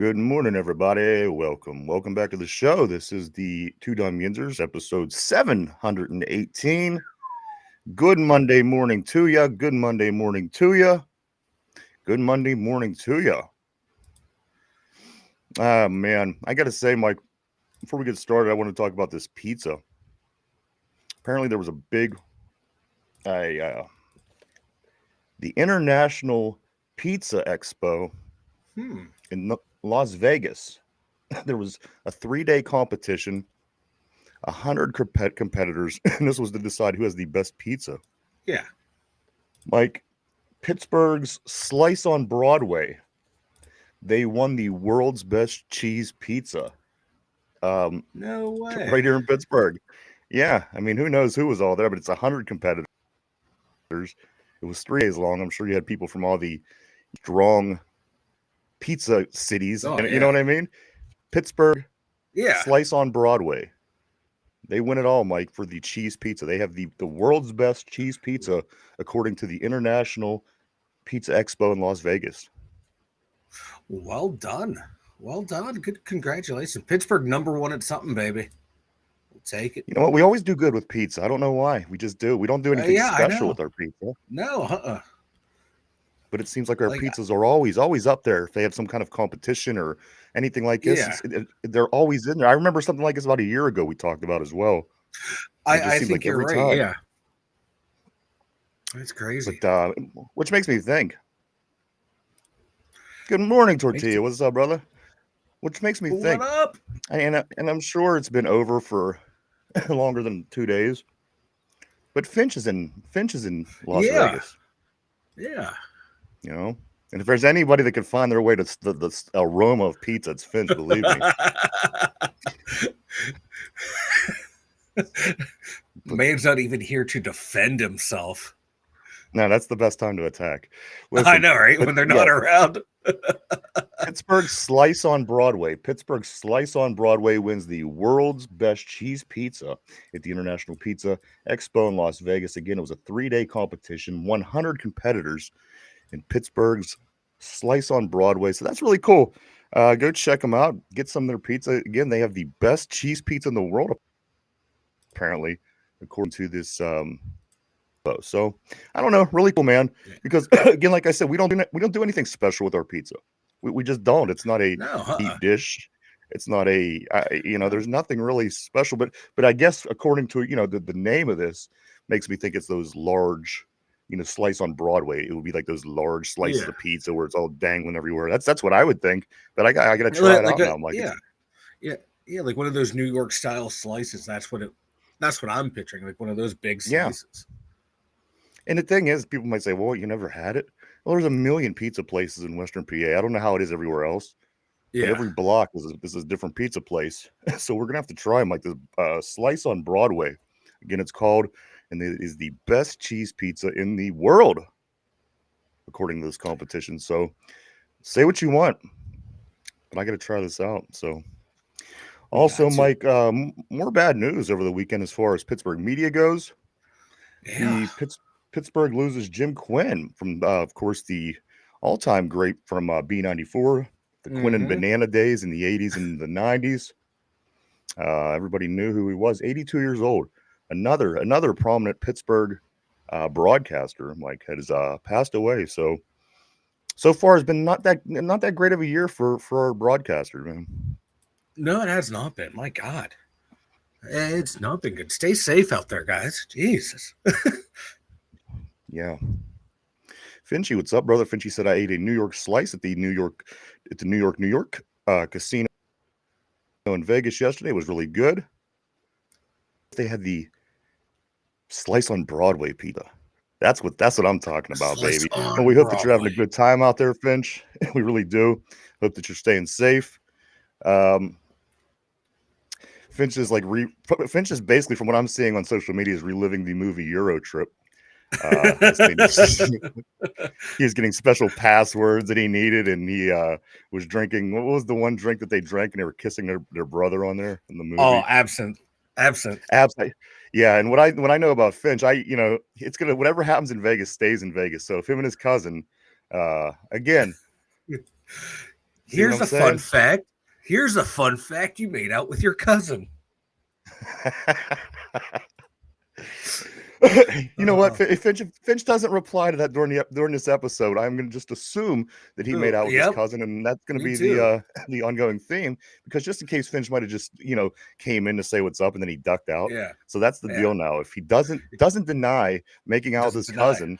Good morning, everybody. Welcome back to the show. This is the Two Dumb Yinzers, episode 718. Good Monday morning to ya. Good Monday morning to ya. Good Monday morning to ya. Ah, man, I gotta say, Mike, before we get started, I want to talk about this pizza. Apparently, there was a big, the International Pizza Expo in Las Vegas. There was a 3-day competition, 100 competitors, and this was to decide who has the best pizza. Yeah. Mike, Pittsburgh's Slice on Broadway, they won the world's best cheese pizza. No way. Right here in Pittsburgh. Yeah, I mean, who knows who was all there, but it's 100 competitors. It was 3 days long. I'm sure you had people from all the strong pizza cities. Oh, You know what I mean? Pittsburgh, Yeah. Slice on Broadway. They win it all, Mike, for the cheese pizza. They have the world's best cheese pizza, according to the International Pizza Expo in Las Vegas. Well done. Well done. Good. Congratulations. Pittsburgh #1 at something, baby. We'll take it. You know what? We always do good with pizza. I don't know why. We just do. We don't do anything special with our pizza. No, But it seems like our pizzas are always up there. If they have some kind of competition or anything like this, they're always in there. I remember something like this about a year ago we talked about as well. I think like you're right. Time. Yeah. That's crazy. But, which makes me think. Good morning, Tortilla. What's up, brother? Which makes me think. What up? And I'm sure it's been over for longer than 2 days. But Finch is in Las Vegas. Yeah. You know, and if there's anybody that can find their way to the aroma of pizza, it's Finch. Believe me. Man's not even here to defend himself. No, that's the best time to attack. Listen, I know, right? When they're not around. Pittsburgh Slice on Broadway. Pittsburgh Slice on Broadway wins the world's best cheese pizza at the International Pizza Expo in Las Vegas. Again, it was a 3-day competition, 100 competitors in Pittsburgh's Slice on Broadway. So that's really cool. Go check them out. Get some of their pizza. Again, they have the best cheese pizza in the world, apparently, according to this. So I don't know, really cool, man. Because again, like I said, we don't do anything special with our pizza. We just don't. It's not a deep dish. It's not a there's nothing really special. But I guess according to the name of this makes me think it's those large. Slice on Broadway. It would be like those large slices of pizza where it's all dangling everywhere. That's what I would think. But I got to try it out now. I'm like, yeah, like one of those New York style slices. That's what I'm picturing. Like one of those big slices. Yeah. And the thing is, people might say, "Well, you never had it." Well, there's a million pizza places in Western PA. I don't know how it is everywhere else. Yeah. But every block is a different pizza place. So we're gonna have to try them. Like the Slice on Broadway. Again, it's called. And it is the best cheese pizza in the world, according to this competition. So say what you want, but I got to try this out. So also, Mike, more bad news over the weekend as far as Pittsburgh media goes. Yeah. Pittsburgh loses Jim Quinn from, of course, the all-time great from B94, the Quinn and Banana days in the 80s and the 90s. Everybody knew who he was, 82 years old. Another prominent Pittsburgh broadcaster, Mike, has passed away. So far has been not that great of a year for our broadcaster, man. No, it has not been. My God, it's not been good. Stay safe out there, guys. Jesus. Yeah. Finchy, what's up, brother? Finchy said I ate a New York slice at the New York casino in Vegas yesterday. It was really good. They had the Slice on Broadway pizza. That's what I'm talking about, baby. And we hope that you're having a good time out there, Finch. We really do. Hope that you're staying safe. Finch is basically, from what I'm seeing on social media, is reliving the movie Euro Trip. He was getting special passwords that he needed, and he was drinking. What was the one drink that they drank and they were kissing their brother on there in the movie? Oh, absinthe. Yeah, and what I know about Finch, it's gonna, whatever happens in Vegas stays in Vegas. So if him and his cousin, again, Here's a fun fact. Here's a fun fact. You made out with your cousin. You know what? If Finch doesn't reply to that during this episode, I'm going to just assume that he made out with his cousin, and that's going to be the ongoing theme. Because just in case Finch might have just came in to say what's up and then he ducked out. Yeah. So that's the deal now. If he doesn't deny making out with his cousin,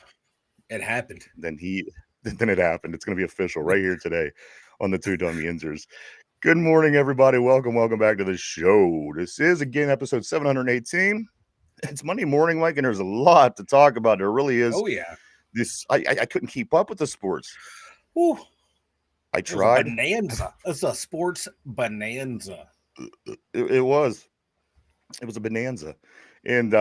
it happened. Then it happened. It's going to be official right here today on the Two Dummy Insers. Good morning, everybody. Welcome back to the show. This is again episode 718. It's Monday morning, Mike, and there's a lot to talk about. There really is. Oh yeah. I couldn't keep up with the sports. Ooh. I tried. Bonanza. It's a sports bonanza. It was. It was a bonanza, and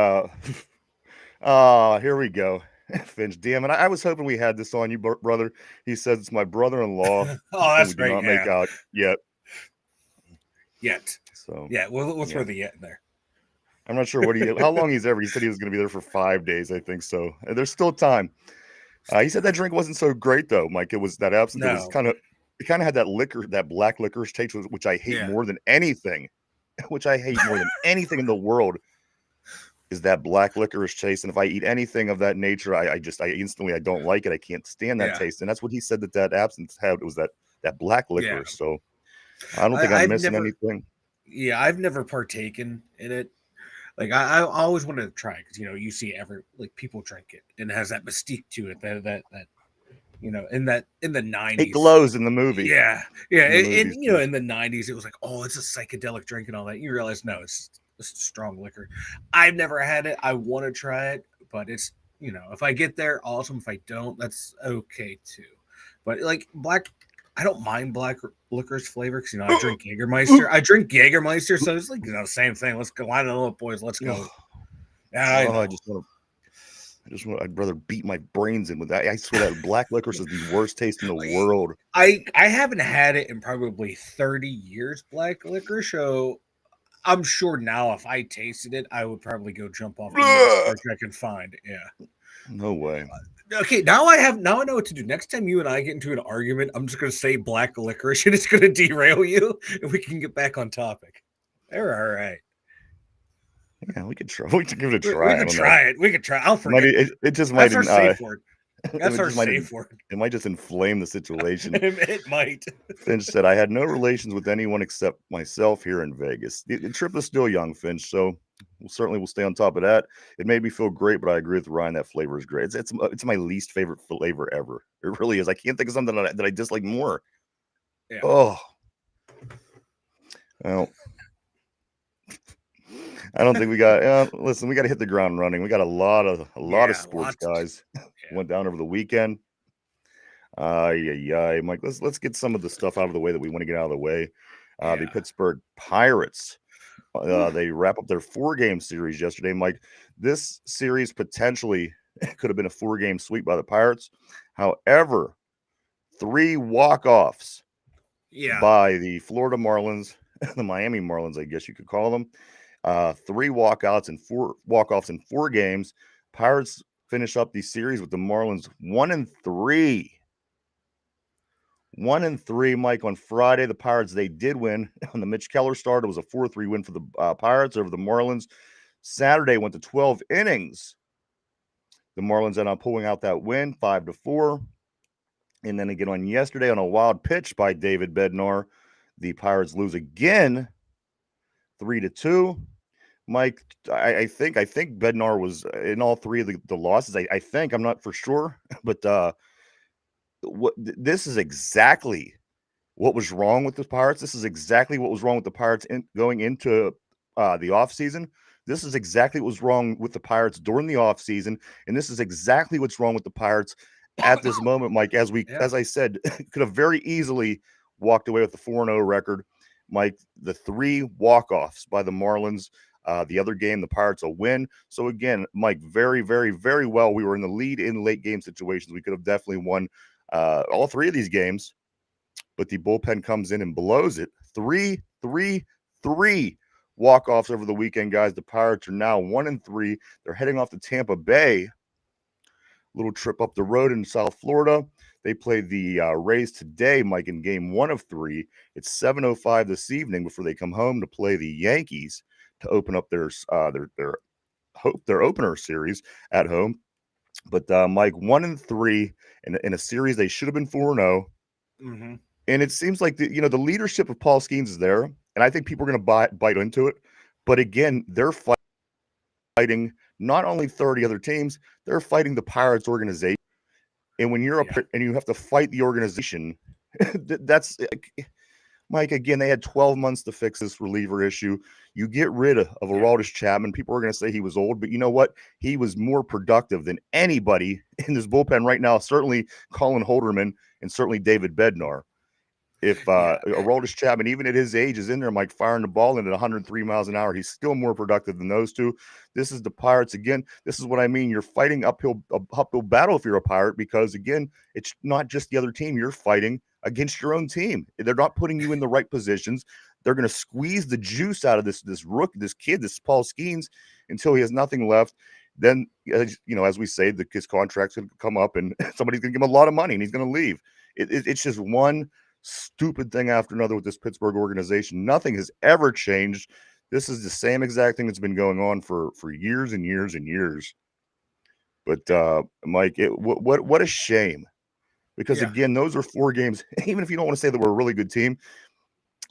here we go. Finch, damn it! I was hoping we had this on you, brother. He says it's my brother-in-law. Oh, that's great. We do not make out yet. So yeah, we'll throw the yet in there. I'm not sure how long he's ever. He said he was going to be there for 5 days. I think so. And there's still time. He said that drink wasn't so great though, Mike. It was that absinthe. No. It kind of had that liquor, that black licorice taste, which I hate more than anything. Which I hate more than anything in the world is that black licorice taste. And if I eat anything of that nature, I instantly I don't like it. I can't stand that taste. And that's what he said that absinthe had. It was that black licorice. So I don't think I'm missing anything. Yeah, I've never partaken in it. Like I always wanted to try because you see people drink it and it has that mystique to it that in the 90s it glows in the movie. Yeah. In the 90s it was like, oh, it's a psychedelic drink and all that. You realize no, it's strong liquor. I've never had it. I want to try it, but it's if I get there, awesome. If I don't, that's okay too. But I don't mind black licorice flavor because I drink Jägermeister. So it's like same thing. Let's go, line it up, boys. Let's go. I'd rather beat my brains in with that. I swear that black licorice is the worst taste in the world. I haven't had it in probably 30 years. Black licorice, so I'm sure now if I tasted it, I would probably go jump off the next I can find. Yeah. No way. Okay, now I know what to do. Next time you and I get into an argument, I'm just going to say black licorice and it's going to derail you and we can get back on topic. They're all right. Yeah, we could try. We could give it a try. We could try. I'll forget. It just might. That's our safe word. That's our safe word. It might just inflame the situation. It might. Finch said, I had no relations with anyone except myself here in Vegas. The trip is still young, Finch, so we'll stay on top of that. It made me feel great, but I agree with Ryan. That flavor is great. It's my least favorite flavor ever. It really is. I can't think of something that I dislike more. Yeah. Oh. Well, I don't think we got. Listen, we got to hit the ground running. We got a lot of sports, guys. Went down over the weekend. Mike, let's get some of the stuff out of the way that we want to get out of the way. The Pittsburgh Pirates. They wrap up their 4-game series yesterday, Mike. This series potentially could have been a 4-game sweep by the Pirates. However, 3 walk-offs by the Florida Marlins, the Miami Marlins, I guess you could call them. 3 walkouts and 4 walk-offs in 4 games. Pirates finish up the series with the Marlins 1-3. 1-3, Mike. On Friday, the Pirates, they did win on the Mitch Keller start. It was a 4-3 win for the Pirates over the Marlins. Saturday went to 12 innings. The Marlins ended up pulling out that win, 5-4. And then again on yesterday on a wild pitch by David Bednar, the Pirates lose again, 3-2. Mike, I think Bednar was in all 3 of the losses. I think, I'm not for sure, but this is exactly what was wrong with the Pirates. This is exactly what was wrong with the Pirates going into the offseason. This is exactly what was wrong with the Pirates during the offseason, and this is exactly what's wrong with the Pirates at this moment, Mike. As I said, could have very easily walked away with the 4-0 record. Mike, the 3 walk-offs by the Marlins. The other game, the Pirates a win. So again, Mike, very, very, very well. We were in the lead in late game situations. We could have definitely won all 3 of these games, but the bullpen comes in and blows it. 3 walk-offs over the weekend, guys. The Pirates are now 1-3. They're heading off to Tampa Bay. Little trip up the road in South Florida. They play the Rays today, Mike, in game 1 of 3. It's 7:05 this evening before they come home to play the Yankees to open up their opener series at home. But Mike, 1-3 in a series they should have been 4-0. Mm-hmm. And it seems like the leadership of Paul Skeens is there, and I think people are going to bite into it. But again, they're fighting not only 30 other teams, they're fighting the Pirates organization. And when you're and you have to fight the organization, that's Mike. Again, they had 12 months to fix this reliever issue. You get rid of Aroldis Chapman. People are going to say he was old, but you know what? He was more productive than anybody in this bullpen right now. Certainly Colin Holderman and certainly David Bednar. If Aroldis Chapman, even at his age, is in there, Mike, firing the ball in at 103 miles an hour, he's still more productive than those two. This is the Pirates again. This is what I mean. You're fighting uphill battle if you're a Pirate, because again, it's not just the other team. You're fighting against your own team. They're not putting you in the right positions. They're going to squeeze the juice out of this kid, this Paul Skeens, until he has nothing left. Then, as we say, his contract's going to come up, and somebody's going to give him a lot of money, and he's going to leave. It's just one stupid thing after another with this Pittsburgh organization. Nothing has ever changed. This is the same exact thing that's been going on for years and years and years. But Mike, what a shame. Because again, those are 4 games. Even if you don't want to say that we're a really good team,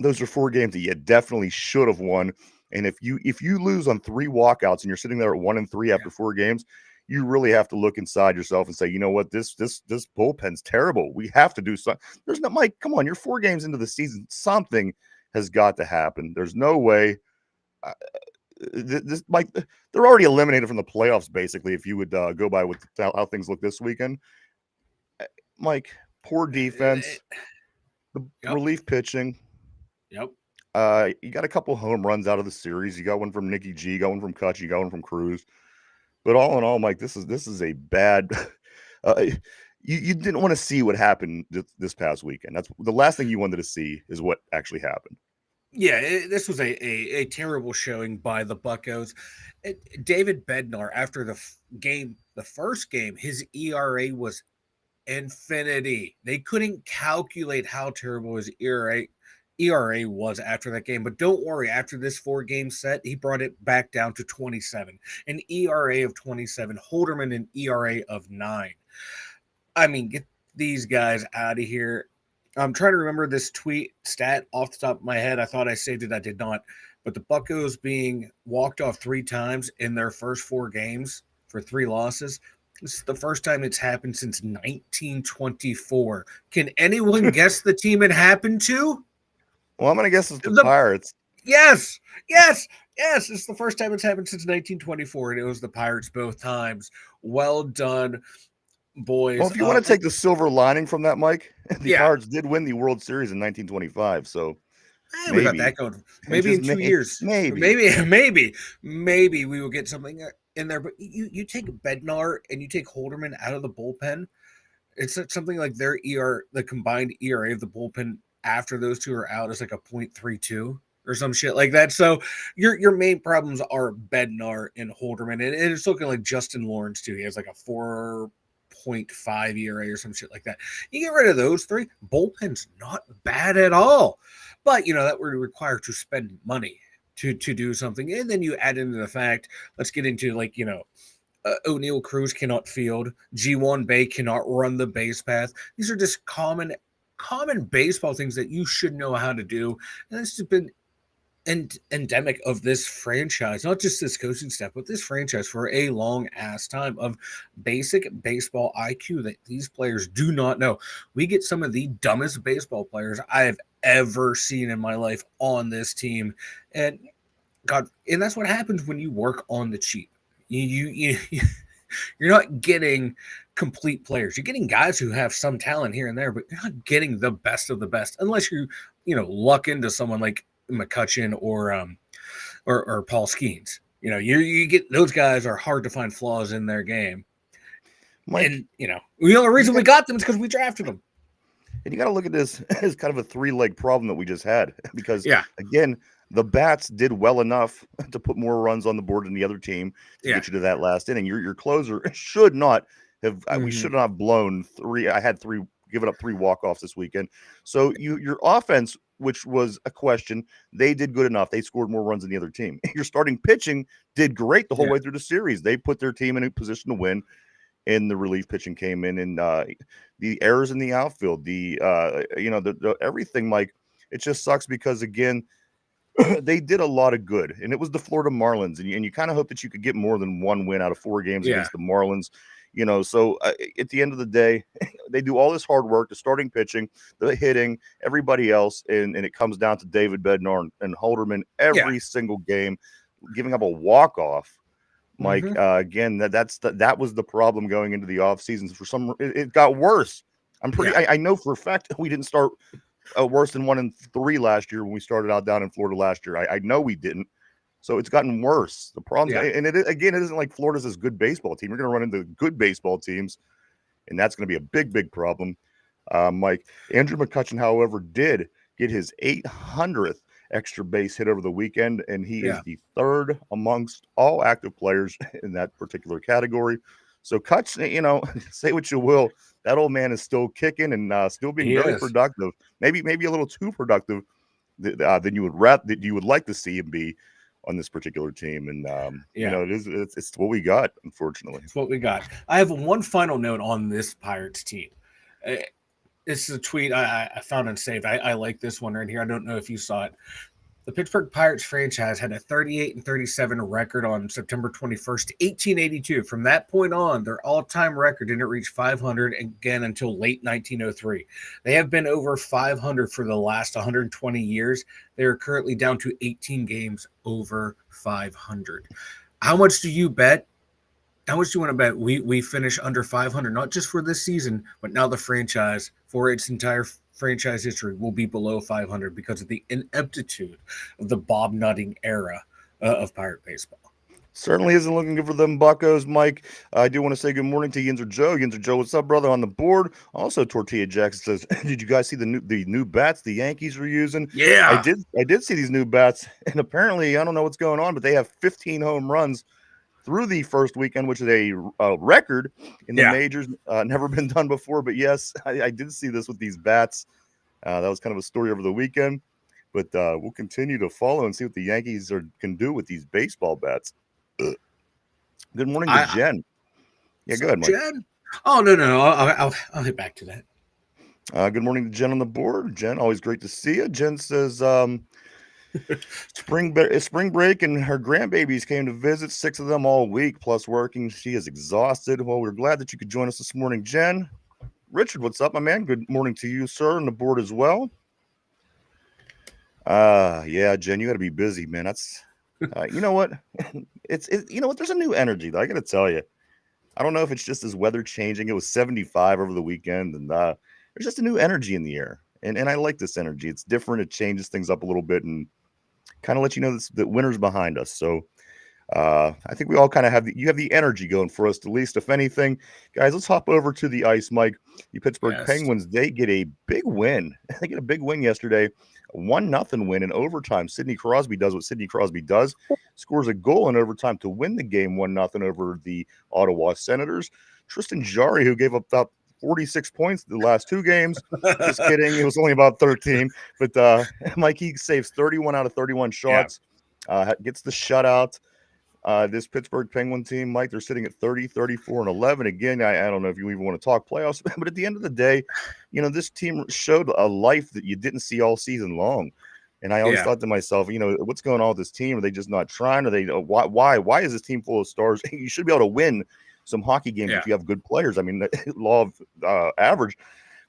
those are 4 games that you definitely should have won. And if you lose on 3 walkouts and you're sitting there at 1-3 after 4 games, you really have to look inside yourself and say, you know what, this bullpen's terrible. We have to do something. There's no, Mike, come on, you're 4 games into the season. Something has got to happen. There's no way. This Mike, they're already eliminated from the playoffs, basically, if you would go by with how things look this weekend. Mike, poor defense, the relief pitching. Yep. You got a couple home runs out of the series. You got one from Nicky G, you got one from Kutch, you got one from Cruz. But all in all, Mike, this is a bad. You didn't want to see what happened this past weekend. That's the last thing you wanted to see is what actually happened. Yeah, this was a terrible showing by the Buccos. David Bednar, after the first game, his ERA was infinity. They couldn't calculate how terrible his ERA was after that game. But don't worry, after this 4-game set, he brought it back down to 27. An ERA of 27. Holderman an ERA of 9. I mean, get these guys out of here. I'm trying to remember this tweet stat off the top of my head. I thought I saved it. I did not. But the Buccos being walked off 3 times in their first 4 games for 3 losses. This is the first time it's happened since 1924. Can anyone guess the team it happened to? Well, I'm going to guess it's the Pirates. Yes. It's the first time it's happened since 1924, and it was the Pirates both times. Well done, boys. Well, if you want to take the silver lining from that, Mike, the Pirates did win the World Series in 1925, so we got that going. Maybe in 2 years. Maybe we will get something in there. But you take Bednar and you take Holderman out of the bullpen. It's something like their the combined ERA of the bullpen after those two are out is like a 0.32 or some shit like that. So your main problems are Bednar and Holderman, and it's looking like Justin Lawrence too. He has like a 4.5 ERA or some shit like that. You get rid of those 3, bullpen's not bad at all. But that would require to spend money to do something, and then you add into the fact. Let's get into O'Neal Cruz cannot field. G1 Bay cannot run the base path. These are just common baseball things that you should know how to do. And this has been endemic of this franchise, not just this coaching staff, but this franchise for a long ass time, of basic baseball IQ that these players do not know. We get some of the dumbest baseball players I have ever seen in my life on this team. And that's what happens when you work on the cheap. You're not getting complete players. You're getting guys who have some talent here and there, but you're not getting the best of the best unless you luck into someone like McCutcheon or Paul Skeens. You get those guys are hard to find flaws in their game. Mike, and the only reason we got them is because we drafted them. And you got to look at this as kind of a 3-leg problem that we just had, because again, the bats did well enough to put more runs on the board than the other team to get you to that last inning. Your closer should not have. We should not have blown 3. I had 3 giving up 3 walk-offs this weekend. So your offense, which was a question, they did good enough. They scored more runs than the other team. Your starting pitching did great the whole way through the series. They put their team in a position to win, and the relief pitching came in, and the errors in the outfield, the everything, Mike. It just sucks because, again, they did a lot of good, and it was the Florida Marlins, and you kind of hope that you could get more than 1 win out of 4 games against the Marlins. So at the end of the day, they do all this hard work, the starting pitching, the hitting, everybody else, and it comes down to David Bednar and Holderman every single game, giving up a walk-off. Mike, again, that was the problem going into the offseason. For some, it got worse. I know for a fact we didn't start worse than 1-3 last year when we started out down in Florida last year. I know we didn't. So it's gotten worse. The problem, and it isn't like Florida's this good baseball team. You're going to run into good baseball teams, and that's going to be a big, big problem. Mike, Andrew McCutchen, however, did get his 800th extra base hit over the weekend, and he is the 3rd amongst all active players in that particular category. So Kutch, say what you will, that old man is still kicking and still being very productive. Maybe a little too productive than you would like to see him be on this particular team. And it's what we got, unfortunately. It's what we got. I have one final note on this Pirates team. This is a tweet I found and saved. I like this one right here. I don't know if you saw it. The Pittsburgh Pirates franchise had a 38-37 record on September 21st, 1882. From that point on, their all-time record didn't reach 500 again until late 1903. They have been over 500 for the last 120 years. They are currently down to 18 games over 500. How much do you bet? How much do you want to bet we finish under 500, not just for this season, but now the franchise, for its entire franchise history, will be below 500 because of the ineptitude of the Bob Nutting era of Pirate baseball? Certainly isn't looking good for them Buccos, Mike. I do want to say good morning to Yinzer Joe. Yinzer Joe, what's up, brother? On the board. Also, Tortilla Jackson says, "Did you guys see the new bats the Yankees are using?" Yeah, I did see these new bats, and apparently, I don't know what's going on, but they have 15 home runs through the first weekend, which is a record in the majors. Never been done before, but yes, I did see this with these bats. That was kind of a story over the weekend, but we'll continue to follow and see what the Yankees can do with these baseball bats. Good morning to Jen. Yeah, go ahead, Mike. Jen? Oh, no. I'll hit back to that. Good morning to Jen on the board. Jen, always great to see you. Jen says, spring break and her grandbabies came to visit, 6 of them all week, plus working. She is exhausted. Well, we're glad that you could join us this morning, Jen. Richard, what's up, my man? Good morning to you, sir, on the board as well. Yeah, Jen, you got to be busy, man. That's, you know what? You know what? There's a new energy, though. I got to tell you. I don't know if it's just this weather changing. It was 75 over the weekend, and there's just a new energy in the air. And I like this energy. It's different. It changes things up a little bit and kind of lets you know that winter's behind us. So I think we all kind of have the energy going for us, at least, if anything. Guys, let's hop over to the ice, Mike. The Pittsburgh Penguins, they get a big win. They get a big win yesterday, a 1-0 win in overtime. Sidney Crosby does what Sidney Crosby does, scores a goal in overtime to win the game 1-0 over the Ottawa Senators. Tristan Jarry, who gave up about 46 points the last 2 games. Just kidding. It was only about 13. But Mike, he saves 31 out of 31 shots, gets the shutout. This Pittsburgh Penguin team, Mike, they're sitting at 30, 34, and 11. Again, I don't know if you even want to talk playoffs, but at the end of the day, this team showed a life that you didn't see all season long. And I always thought to myself, what's going on with this team? Are they just not trying? Are they why is this team full of stars? You should be able to win some hockey games if you have good players. I mean, the law of average.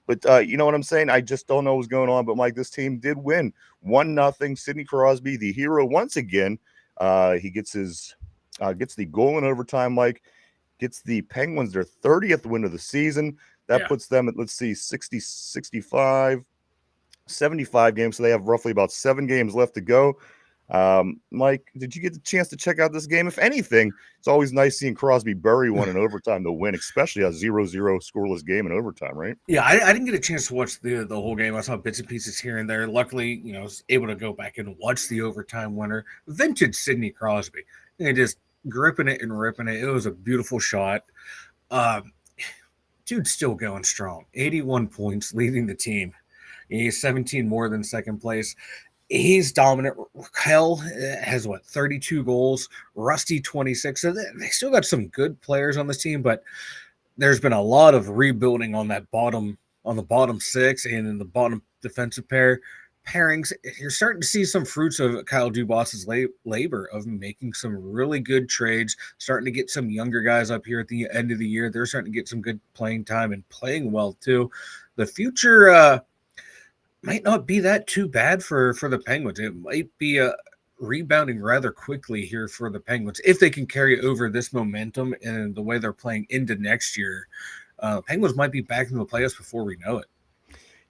But you know what I'm saying? I just don't know what's going on. But Mike, this team did win 1-0. Sidney Crosby, the hero once again. He gets the goal in overtime, Mike, gets the Penguins their 30th win of the season. That puts them at, 65, 75 games. So they have roughly about 7 games left to go. Mike, did you get the chance to check out this game? If anything, it's always nice seeing Crosby bury one in overtime to win, especially a 0-0 scoreless game in overtime, right? Yeah, I didn't get a chance to watch the whole game. I saw bits and pieces here and there. Luckily, I was able to go back and watch the overtime winner, vintage Sidney Crosby. And just gripping it and ripping it. It was a beautiful shot. dude's still going strong. 81 points, leading the team. He's 17 more than second place. He's dominant. Raquel has 32 goals. Rusty 26. So they still got some good players on this team, but there's been a lot of rebuilding on the bottom six and in the bottom defensive pairings. You're starting to see some fruits of Kyle Dubas's labor of making some really good trades, starting to get some younger guys up here at the end of the year. They're starting to get some good playing time and playing well too. The future might not be that too bad for the Penguins. It might be rebounding rather quickly here for the Penguins if they can carry over this momentum and the way they're playing into next year. Penguins might be back in the playoffs before we know it.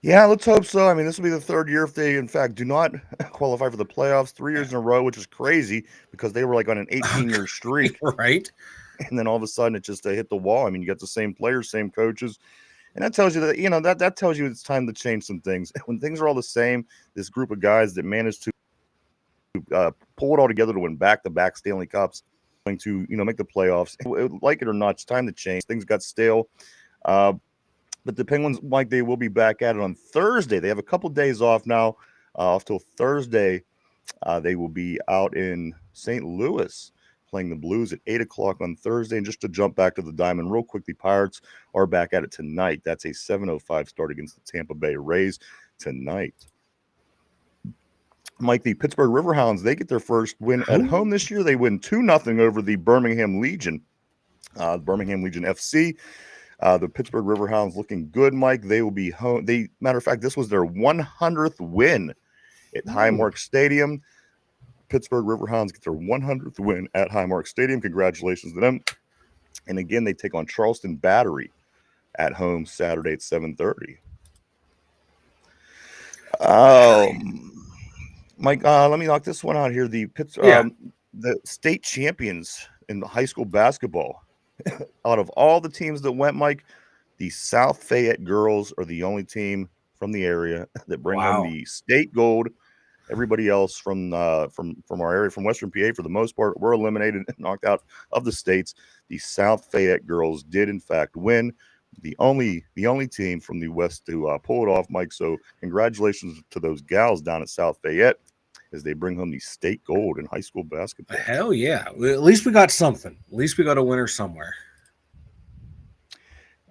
Yeah, let's hope so. I mean, this will be the third year if they, in fact, do not qualify for the playoffs. 3 years in a row, which is crazy because they were like on an 18-year streak. Right. And then all of a sudden it just hit the wall. I mean, you got the same players, same coaches. And that tells you that, that tells you it's time to change some things. When things are all the same, this group of guys that managed to pull it all together to win back-to-back Stanley Cups, going to, make the playoffs. Like it or not, it's time to change. Things got stale. But the Penguins, Mike, they will be back at it on Thursday. They have a couple days off now. Off till Thursday, they will be out in St. Louis playing the Blues at 8 o'clock on Thursday. And just to jump back to the Diamond real quick, the Pirates are back at it tonight. That's a 7:05 start against the Tampa Bay Rays tonight. Mike, the Pittsburgh Riverhounds, they get their first win at home this year. They win 2-0 over the Birmingham Legion, Birmingham Legion FC. The Pittsburgh Riverhounds looking good, Mike. They will be home. Matter of fact, this was their 100th win at Highmark Stadium. Pittsburgh Riverhounds get their 100th win at Highmark Stadium. Congratulations to them. And again, they take on Charleston Battery at home Saturday at 7:30. Mike, let me knock this one out here. The state champions in high school basketball. Out of all the teams that went, Mike, the South Fayette girls are the only team from the area that bring home the state gold. Everybody else from our area, from Western PA, for the most part, were eliminated and knocked out of the states. The South Fayette girls did, in fact, win. The only team from the West to pull it off, Mike. So congratulations to those gals down at South Fayette as they bring home the state gold in high school basketball. Hell yeah. At least we got something. At least we got a winner somewhere.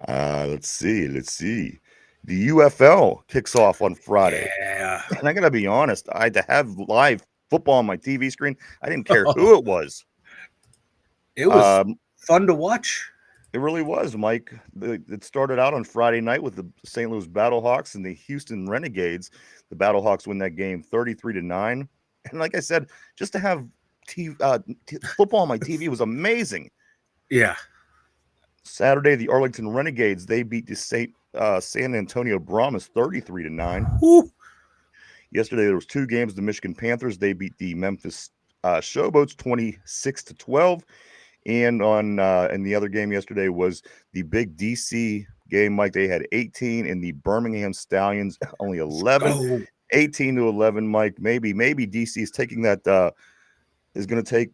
Let's see. The UFL kicks off on Friday. Yeah. And I got to be honest, I had to have live football on my TV screen. I didn't care who it was. It was fun to watch. It really was, Mike. It started out on Friday night with the St. Louis Battlehawks and the Houston Renegades. The Battlehawks win that game 33-9. And like I said, just to have football on my TV was amazing. Yeah. Saturday, the Arlington Renegades, they beat the San Antonio Brahmas 33-9. Woo. Yesterday, there was two games. The Michigan Panthers, they beat the Memphis Showboats 26-12. And and the other game yesterday was the big DC game, Mike. They had 18, and the Birmingham Stallions only 11. 18-11, Mike. Maybe DC is taking that is going to take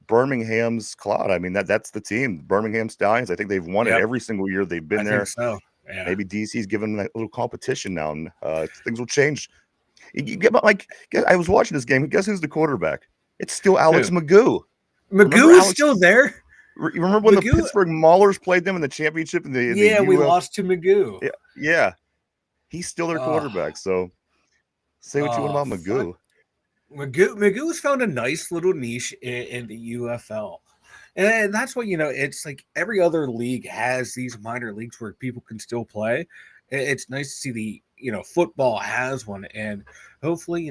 Birmingham's clout. I mean, that's the team, Birmingham Stallions. I think they've won it every single year they've been there. So. Yeah. Maybe DC's given that little competition now, and things will change. Like, I was watching this game. Guess who's the quarterback? It's still Alex Magoo. Magoo is still there. You remember when the Pittsburgh Maulers played them in the championship? We lost to Magoo. Yeah. He's still their quarterback. So say what you want about Magoo. Magoo has found a nice little niche in the UFL. And that's what, it's like every other league has these minor leagues where people can still play. It's nice to see the, football has one. And hopefully,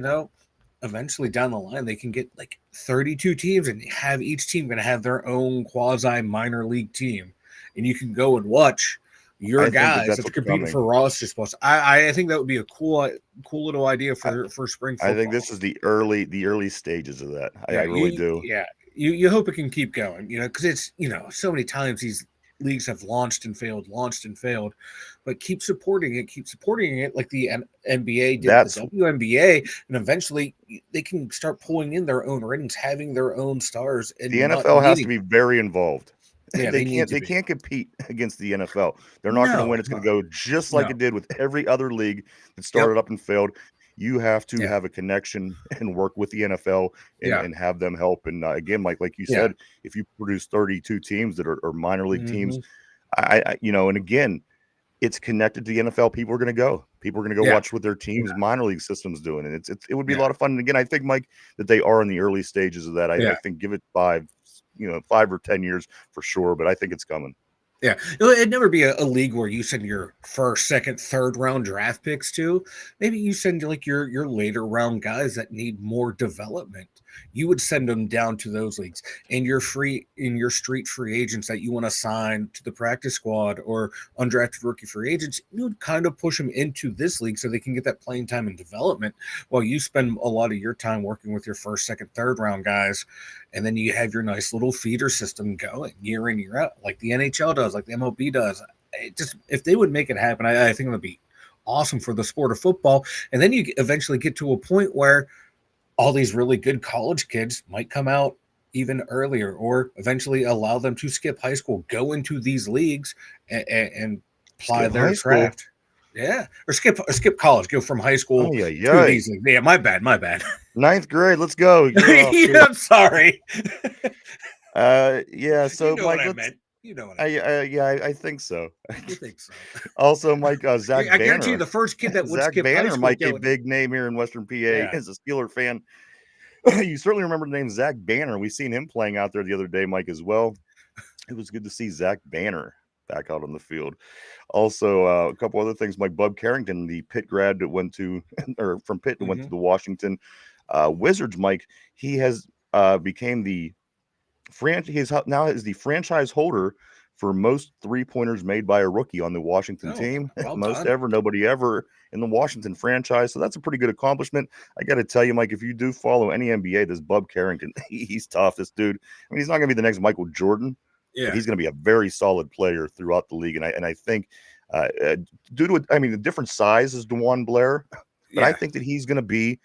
eventually down the line, they can get like 32 teams and have each team going to have their own quasi minor league team. And you can go and watch your guys that's competing for roster spots. I think that would be a cool little idea for spring football. I think this is the early stages of that. I really do. Yeah. You hope it can keep going, because it's, so many times these leagues have launched and failed, but keep supporting it like the NBA did, the WNBA, and eventually they can start pulling in their own ratings, having their own stars. And the NFL has to be very involved. Yeah, They can't compete against the NFL. They're not going to win. It's going to go just like it did with every other league that started up and failed. You have to have a connection and work with the NFL and have them help. And again, like you said, if you produce 32 teams that are minor league teams, and again, it's connected to the NFL. People are going to go. People are going to go watch what their team's minor league system's doing, and it would be a lot of fun. And again, I think, Mike, that they are in the early stages of that. I think give it 5 or 10 years for sure, but I think it's coming. Yeah, it'd never be a league where you send your first, second, third round draft picks to. Maybe you send like your later round guys that need more development. You would send them down to those leagues, and your street free agents that you want to sign to the practice squad or undrafted rookie free agents, you would kind of push them into this league so they can get that playing time and development while you spend a lot of your time working with your first, second, third round guys. And then you have your nice little feeder system going year in, year out, like the NHL does, like the MLB does. If they would make it happen, I think it would be awesome for the sport of football. And then you eventually get to a point where all these really good college kids might come out even earlier, or eventually allow them to skip high school, go into these leagues and apply their craft. Yeah, or skip college, go from high school to these leagues. Yeah, my bad. 9th grade, let's go. Yeah, I'm sorry. Yeah, so you know Mike, what I meant. You know what I meant. I think so. You think so? Also, Mike, Zach Banner. I guarantee you the first kid that would Zach skip Banner high school might be a big name here in Western PA as a Steeler fan. You certainly remember the name Zach Banner. We've seen him playing out there the other day, Mike, as well. It was good to see Zach Banner back out on the field. Also, a couple other things. Mike Bub Carrington, the Pitt grad that went to, or from Pitt went to the Washington Wizards. Mike, he has became the now is the franchise holder for most 3-pointers made by a rookie on the Washington team. Most done. Ever, nobody ever in the Washington franchise. So that's a pretty good accomplishment. I got to tell you, Mike, if you do follow any NBA, this Bub Carrington, he's tough. This dude, I mean, he's not going to be the next Michael Jordan. Yeah. But he's going to be a very solid player throughout the league. And I think due to, the different size is DeJuan Blair, but I think that he's going to be,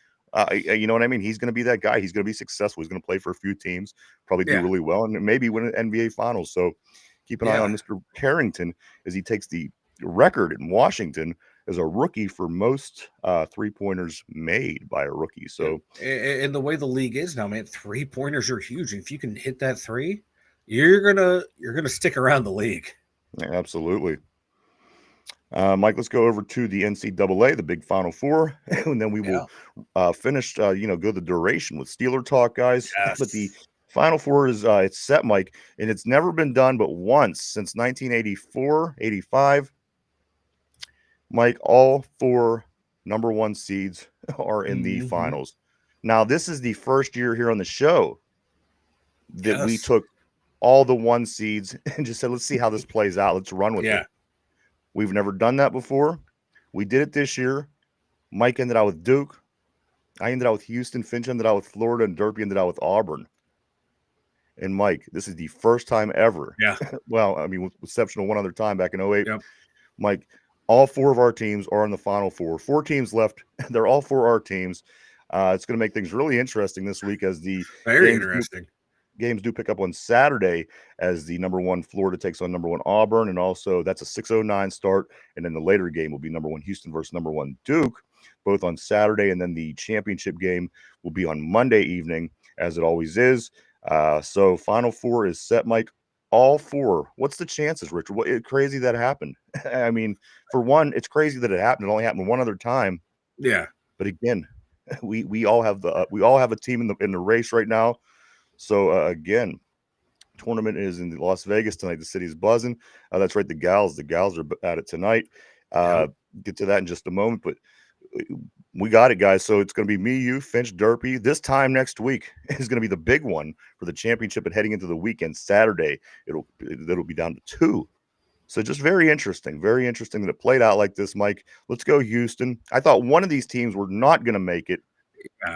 you know what I mean? He's going to be that guy. He's going to be successful. He's going to play for a few teams, probably do really well, and maybe win an NBA Finals. So keep an eye on Mr. Carrington as he takes the record in Washington as a rookie for most 3-pointers made by a rookie. So, and the way the league is now, man, 3-pointers are huge. And if you can hit that 3, you're gonna stick around the league. Yeah, absolutely. Mike, let's go over to the NCAA, the big Final Four, and then we will finish, go the duration with Steeler talk, guys. Yes. But the Final Four is it's set, Mike, and it's never been done but once since 1984, 85. Mike, all 4 number 1 seeds are in the finals. Now, this is the first year here on the show that we took all the 1 seeds and just said, let's see how this plays out. Let's run with it. We've never done that before. We did it this year. Mike ended out with Duke. I ended out with Houston. Finch ended out with Florida, and Derpy ended out with Auburn. And Mike, this is the first time ever. Yeah. Well, with exception of one other time back in 2008. Yep. Mike, all 4 of our teams are in the Final Four. 4 teams left. They're all 4 our teams. It's going to make things really interesting this week as the games do pick up on Saturday as the number 1 Florida takes on number 1 Auburn, and also that's a 6:09 start. And then the later game will be number 1 Houston versus number 1 Duke, both on Saturday, and then the championship game will be on Monday evening, as it always is. So Final Four is set, Mike. All 4. What's the chances, Richard? Crazy that happened. For one, it's crazy that it happened. It only happened one other time. Yeah. But again, we all have a team in the race right now. So again, tournament is in Las Vegas tonight. The city's buzzing. That's right. The gals are at it tonight. Get to that in just a moment, but we got it, guys. So it's going to be me, you, Finch, Derpy. This time next week is going to be the big one for the championship, and heading into the weekend Saturday, it'll be down to 2. So just very interesting that it played out like this, Mike. Let's go Houston. I thought one of these teams were not going to make it.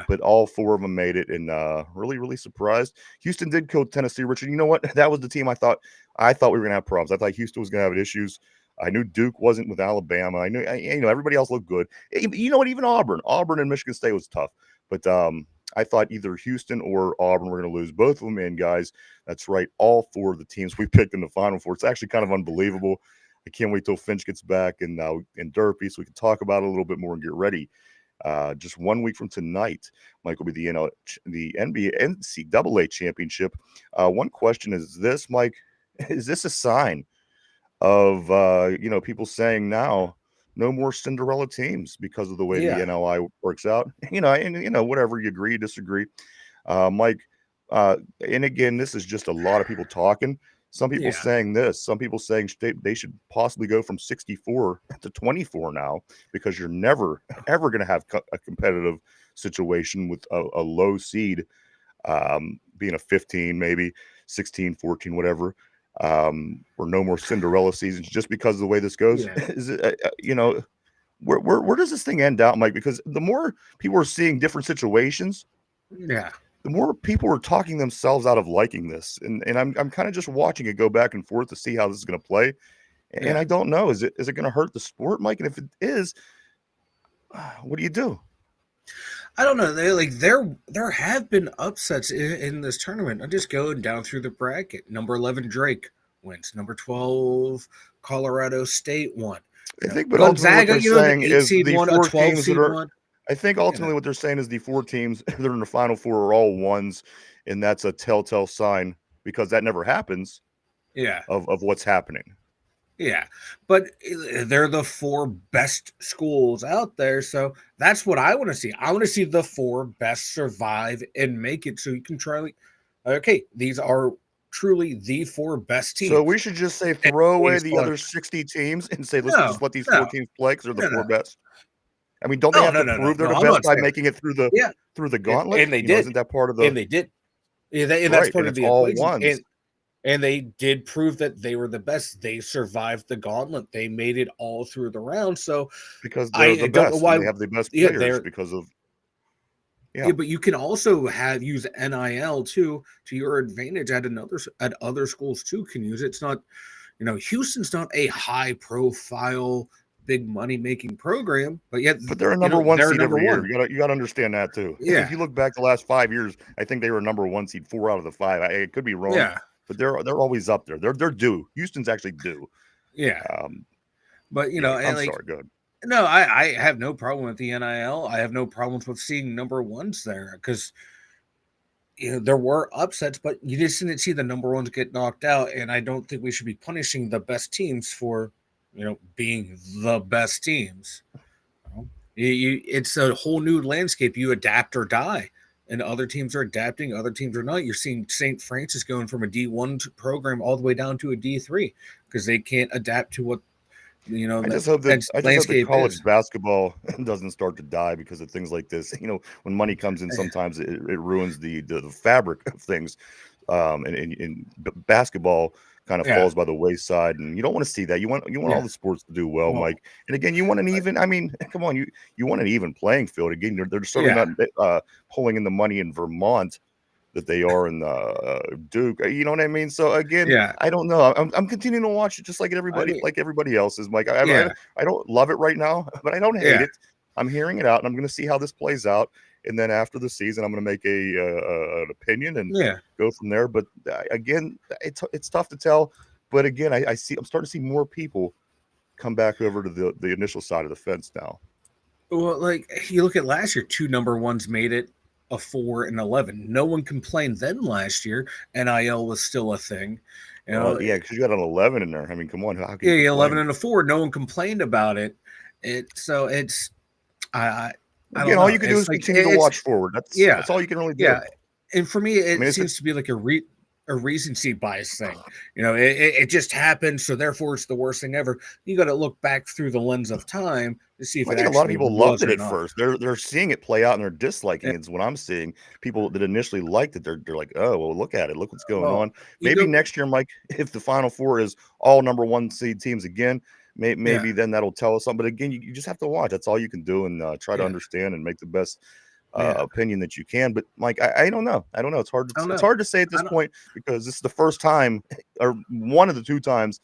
But all 4 of them made it, and really, really surprised. Houston did go Tennessee, Richard. You know what? That was the team I thought we were going to have problems. I thought Houston was going to have issues. I knew Duke wasn't with Alabama. I knew, everybody else looked good. You know what? Even Auburn and Michigan State was tough. But I thought either Houston or Auburn were going to lose both of them. And guys, that's right. All four of the teams we picked in the Final Four. It's actually kind of unbelievable. I can't wait till Finch gets back and Derpy so we can talk about it a little bit more and get ready. Just 1 week from tonight, Mike, will be the NBA NCAA championship. One question is this, Mike, is this a sign of people saying now no more Cinderella teams because of the way the NLI works out? Whatever you agree, disagree, Mike. And again, this is just a lot of people talking. Some people saying this, some people saying they should possibly go from 64 to 24 now, because you're never, ever going to have a competitive situation with a low seed being a 15, maybe 16, 14, whatever, or no more Cinderella seasons just because of the way this goes. Is it, where does this thing end out, Mike? Because the more people are seeing different situations, the more people are talking themselves out of liking this, and I'm kind of just watching it go back and forth to see how this is going to play, and I don't know, is it going to hurt the sport, Mike? And if it is, what do you do? I don't know. There have been upsets in this tournament. I'm just going down through the bracket. Number 11 Drake wins. Number 12 Colorado State won. I think, but Gonzaga, ultimately what they're saying is the 4 teams that are. I think ultimately what they're saying is the 4 teams that are in the Final Four are all ones, and that's a telltale sign, because that never happens. Of what's happening. But they're the 4 best schools out there, so that's what I want to see. I want to see the 4 best survive and make it, so you can try. Okay, these are truly the 4 best teams. So we should just say throw away the other 60 teams and say let's just let these 4 teams play because they're the 4 best. I mean, don't they have to prove they're the best by making it through the gauntlet? And they did. Isn't that part of the? And they did. That's part of the equation. And they did prove that they were the best. They survived the gauntlet. They made it all through the round. So because they're the best, they have the best players because of. But you can also use NIL too to your advantage at other schools too can use it. It's not, Houston's not a high profile, big money making program, but they're a number 1 seed every year. You got to understand that too. If you look back the last 5 years, I think they were a number 1 seed 4 out of the 5. I could be wrong. But they're always up there. They're due. Houston's actually due. But I'm sorry. Good. No, I have no problem with the NIL. I have no problems with seeing number 1s there, because there were upsets, but you just didn't see the number 1s get knocked out. And I don't think we should be punishing the best teams for being the best teams. It's a whole new landscape. You adapt or die. And other teams are adapting, other teams are not. You're seeing St. Francis going from a D1 program all the way down to a D3 because they can't adapt to what, I just hope that college basketball doesn't start to die because of things like this. When money comes in, sometimes it ruins the fabric of things. And basketball kind of falls by the wayside, and you don't want to see that. You want all the sports to do well, Mike. And again, you want an even. I mean, come on, you want an even playing field. Again, they're certainly not pulling in the money in Vermont that they are in Duke. You know what I mean? So again, I don't know. I'm continuing to watch it just like everybody else is, Mike. I don't love it right now, but I don't hate it. I'm hearing it out, and I'm going to see how this plays out. And then after the season, I'm going to make an opinion and go from there. But again, it's tough to tell. But again, I'm starting to see more people come back over to the initial side of the fence now. Well, like you look at last year, 2 number 1s made it, a 4 and 11. No one complained then last year. NIL was still a thing. Because you got an 11 in there. I mean, come on. How can you 11 and a 4. No one complained about it. Again, all you can do is continue to watch forward. That's all you can really do. And for me, it seems to be like a recency bias thing. It just happened, so therefore it's the worst thing ever. You got to look back through the lens of time to see if I think a lot of people loved it at first. They're seeing it play out and they're disliking it. It's what I'm seeing. People that initially liked it, they're like, oh, well, look at it. Look what's going on. Maybe next year, Mike, if the Final Four is all number 1 seed teams again, maybe then that'll tell us something. But again, you just have to watch. That's all you can do, and try to understand and make the best opinion that you can. But Mike, I don't know. It's hard to say at this point, because this is the first time, or one of the 2 times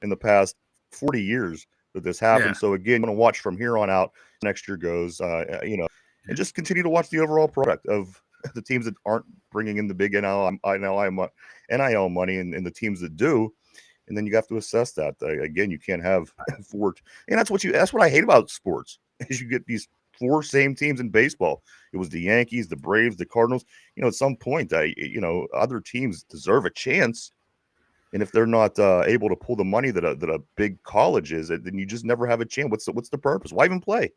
in the past 40 years that this happened. So again, I'm going to watch from here on out. Next year goes. and just continue to watch the overall product of the teams that aren't bringing in the big NIL money and the teams that do. And then you have to assess that. Again, you can't have four. And that's what I hate about sports is you get these four same teams in baseball. It was the Yankees, the Braves, the Cardinals. At some point, other teams deserve a chance. And if they're not able to pull the money that a big college is, then you just never have a chance. What's the purpose? Why even play?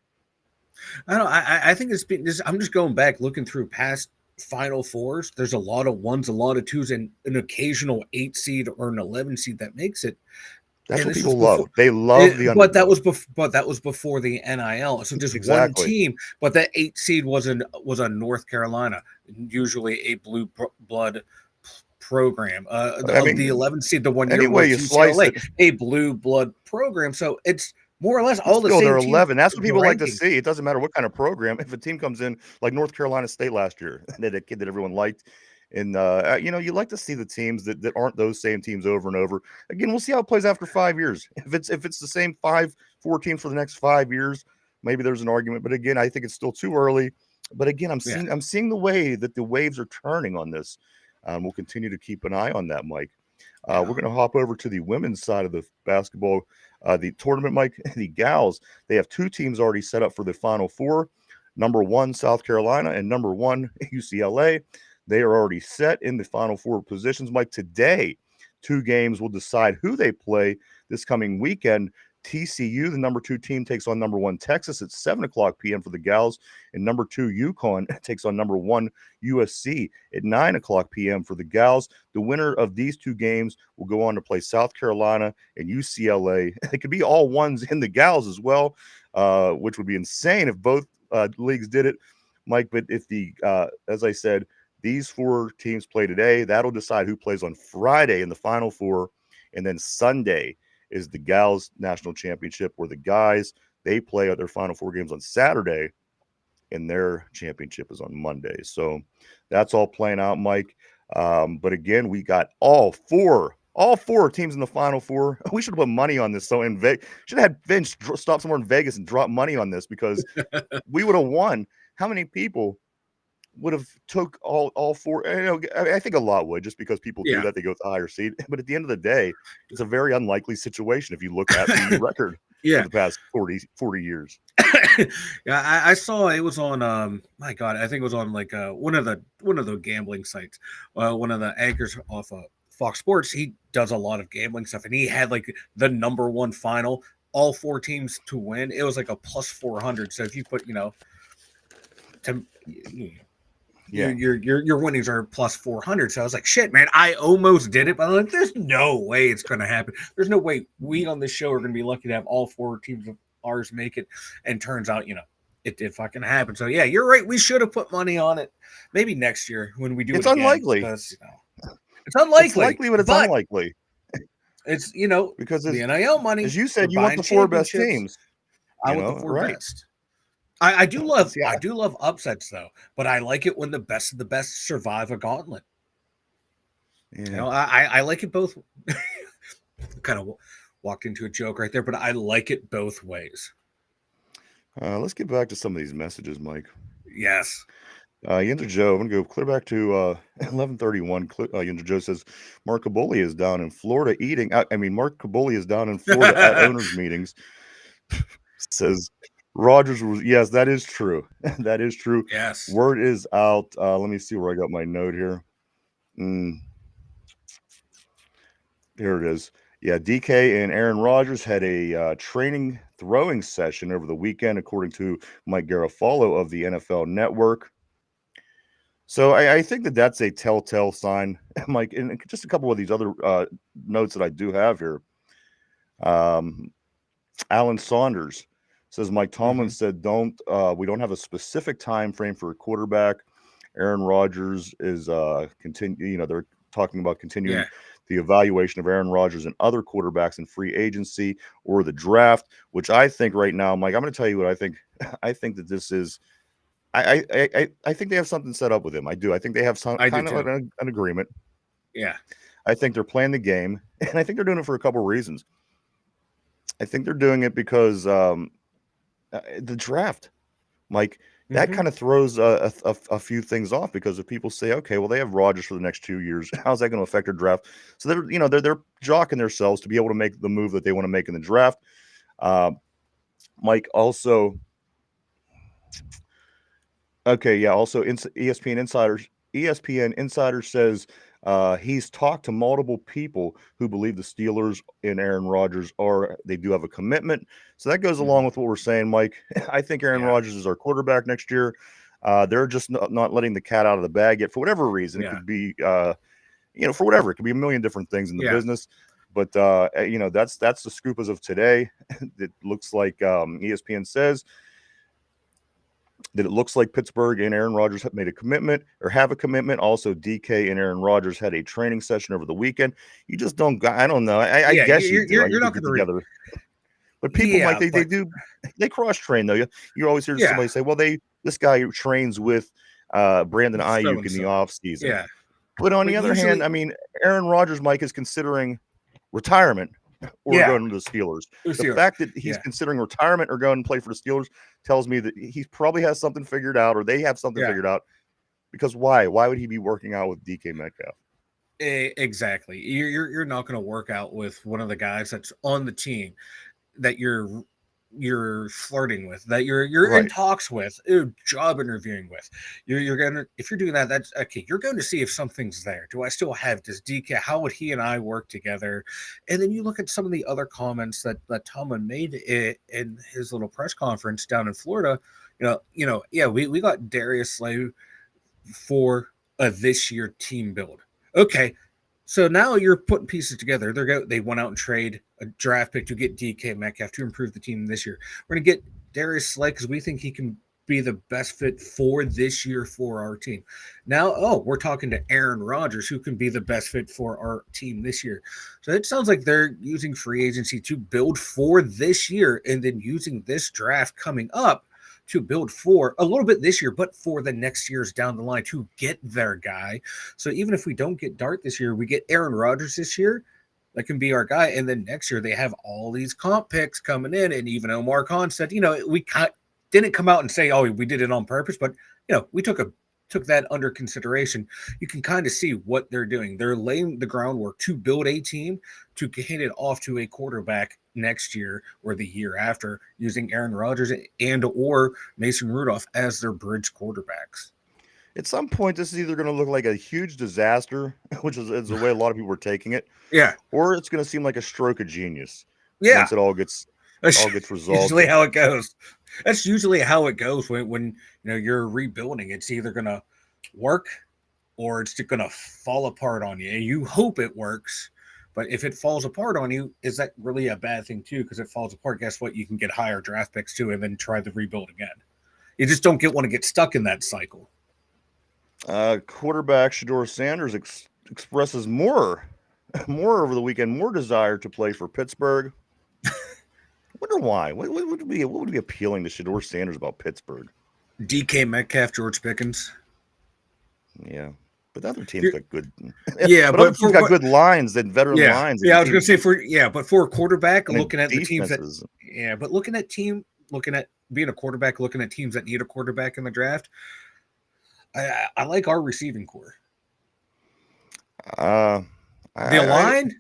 I don't know. I think it's been. I'm just going back, looking through past Final Fours. There's a lot of ones, a lot of twos, and an occasional 8 seed or an 11 seed that makes it. That's what people love. They love the underdog. But that was before the NIL. So just one team. But that 8 seed was on North Carolina, usually a blue blood program. The 11 seed, the one year was UCLA, a blue blood program. So it's more or less all the same. They're 11. That's what people like to see. It doesn't matter what kind of program. If a team comes in like North Carolina State last year, that a kid that everyone liked, and you like to see the teams that aren't those same teams over and over. Again, we'll see how it plays after 5 years. If it's the same 4 teams for the next 5 years, maybe there's an argument. But again, I think it's still too early. But again, I'm seeing the way that the waves are turning on this. We'll continue to keep an eye on that, Mike. We're going to hop over to the women's side of the basketball, the tournament, Mike. The gals, they have 2 teams already set up for the Final Four. Number 1, South Carolina, and number 1, UCLA. They are already set in the Final Four positions, Mike. Today, 2 games will decide who they play this coming weekend. TCU, the number 2 team, takes on number 1 Texas at 7:00 p.m. for the gals, and number 2 UConn takes on number 1 USC at 9:00 p.m. for the gals. The winner of these 2 games will go on to play South Carolina and UCLA. It could be all ones in the gals as well, which would be insane if both leagues did it, Mike. But if as I said, these 4 teams play today, that'll decide who plays on Friday in the Final Four, and then Sunday is the gals national championship, where the guys, they play their Final Four games on Saturday and their championship is on Monday. So that's all playing out, Mike. But again, we got all four teams in the Final Four. We should have put money on this. So should have had Vince stop somewhere in Vegas and drop money on this, because we would have won. How many people would have took all 4? I think a lot would, just because people do that. They go with the higher seed. But at the end of the day, it's a very unlikely situation if you look at the record for the past 40 years. Yeah, I saw it was on my God, I think it was on like one of the gambling sites. One of the anchors off of Fox Sports, he does a lot of gambling stuff, and he had like the number 1 final, all 4 teams to win. It was like a plus 400. So if you put, your winnings are plus 400. So I was like, shit, man, I almost did it, but I'm like, there's no way it's going to happen. There's no way we on this show are going to be lucky to have all 4 teams of ours make it. And turns out, it did fucking happen. So yeah, you're right. We should have put money on it. Maybe next year when we do it's it again, unlikely. Because, it's unlikely. It's likely, but it's unlikely. It's, because the NIL money. As you said, you want the 4 best teams. I want the 4 best. I do love upsets though, but I like it when the best of the best survive a gauntlet. Yeah. I like it both. Kind of walked into a joke right there, but I like it both ways. Let's get back to some of these messages, Mike. Yes. Yender Joe, I'm going to go clear back to 11:31. Yender Joe says, Mark Caboli is down in Florida eating. Mark Caboli is down in Florida at owners' meetings. Says, Rogers was, yes, that is true. That is true. Yes. Word is out. Let me see where I got my note here. Here it is. Yeah, DK and Aaron Rodgers had a training throwing session over the weekend, according to Mike Garafolo of the NFL Network. So I think that's a telltale sign, Mike. And just a couple of these other notes that I do have here. Alan Saunders says, Mike Tomlin said, we don't have a specific time frame for a quarterback. Aaron Rodgers is they're talking about continuing the evaluation of Aaron Rodgers and other quarterbacks in free agency or the draft, which I think right now, Mike, I'm going to tell you what I think. I think that this is, I think they have something set up with him. I do. I think they have some kind of an agreement. Yeah. I think they're playing the game, and I think they're doing it for a couple of reasons. I think they're doing it because the draft, Mike, that kind of throws a few things off, because if people say, okay, well, they have Rodgers for the next 2 years, how's that going to affect their draft? So they're jocking themselves to be able to make the move that they want to make in the draft. Mike also, okay, yeah. Also, ESPN Insider says he's talked to multiple people who believe the Steelers and Aaron Rodgers they do have a commitment. So that goes along with what we're saying, Mike. I think Aaron Rodgers is our quarterback next year. They're just not letting the cat out of the bag yet for whatever reason. It could be, for whatever. It could be a million different things in the business. But that's the scoop as of today. It looks like ESPN says that it looks like Pittsburgh and Aaron Rodgers have made a commitment or have a commitment. Also, DK and Aaron Rodgers had a training session over the weekend. You just don't. I don't know. I guess you do. You're not going to together. But people, Mike, they cross train though. You always hear somebody say, "Well, this guy trains with Brandon Ayuk in the off season." Yeah. But on the other hand, I mean, Aaron Rodgers, Mike, is considering retirement or going to the Steelers. The fact that he's considering retirement or going to play for the Steelers tells me that he probably has something figured out, or they have something figured out. Because why? Why would he be working out with DK Metcalf? Exactly. You're not going to work out with one of the guys that's on the team that you're flirting with, that you're in talks with, job interviewing with. You're gonna, if you're doing that, that's okay. You're going to see if something's there. Do I still have this DK? How would he and I work together? And then you look at some of the other comments that Tomlin made in his little press conference down in Florida. We got Darius Slay for a this year team build. Okay. So now you're putting pieces together. They went out and trade a draft pick to get DK Metcalf to improve the team this year. We're going to get Darius Slay because we think he can be the best fit for this year for our team. Now, we're talking to Aaron Rodgers, who can be the best fit for our team this year. So it sounds like they're using free agency to build for this year and then using this draft coming up to build for a little bit this year, but for the next years down the line to get their guy. So even if we don't get Dart this year, we get Aaron Rodgers this year. That can be our guy. And then next year they have all these comp picks coming in. And even Omar Khan said, we didn't come out and say, oh, we did it on purpose, but we took that under consideration. You can kind of see what they're doing. They're laying the groundwork to build a team to hand it off to a quarterback next year or the year after, using Aaron Rodgers and or Mason Rudolph as their bridge quarterbacks. At some point, this is either going to look like a huge disaster, which is the way a lot of people are taking it, or it's going to seem like a stroke of genius. Once it all gets resolved. Usually how it goes. That's usually how it goes when you're rebuilding. It's either going to work or it's going to fall apart on you. And you hope it works, but if it falls apart on you, is that really a bad thing too? Because it falls apart, guess what? You can get higher draft picks too, and then try the rebuild again. You just don't want to get stuck in that cycle. Quarterback Shedeur Sanders expresses more over the weekend, more desire to play for Pittsburgh. Wonder why. What would be appealing to Shedeur Sanders about Pittsburgh? DK Metcalf, George Pickens. Yeah, but the other team's got good. Yeah, but got good lines and veteran lines. Yeah, I was going to say but for a quarterback, looking at the teams looking at being a quarterback, looking at teams that need a quarterback in the draft. I like our receiving core. The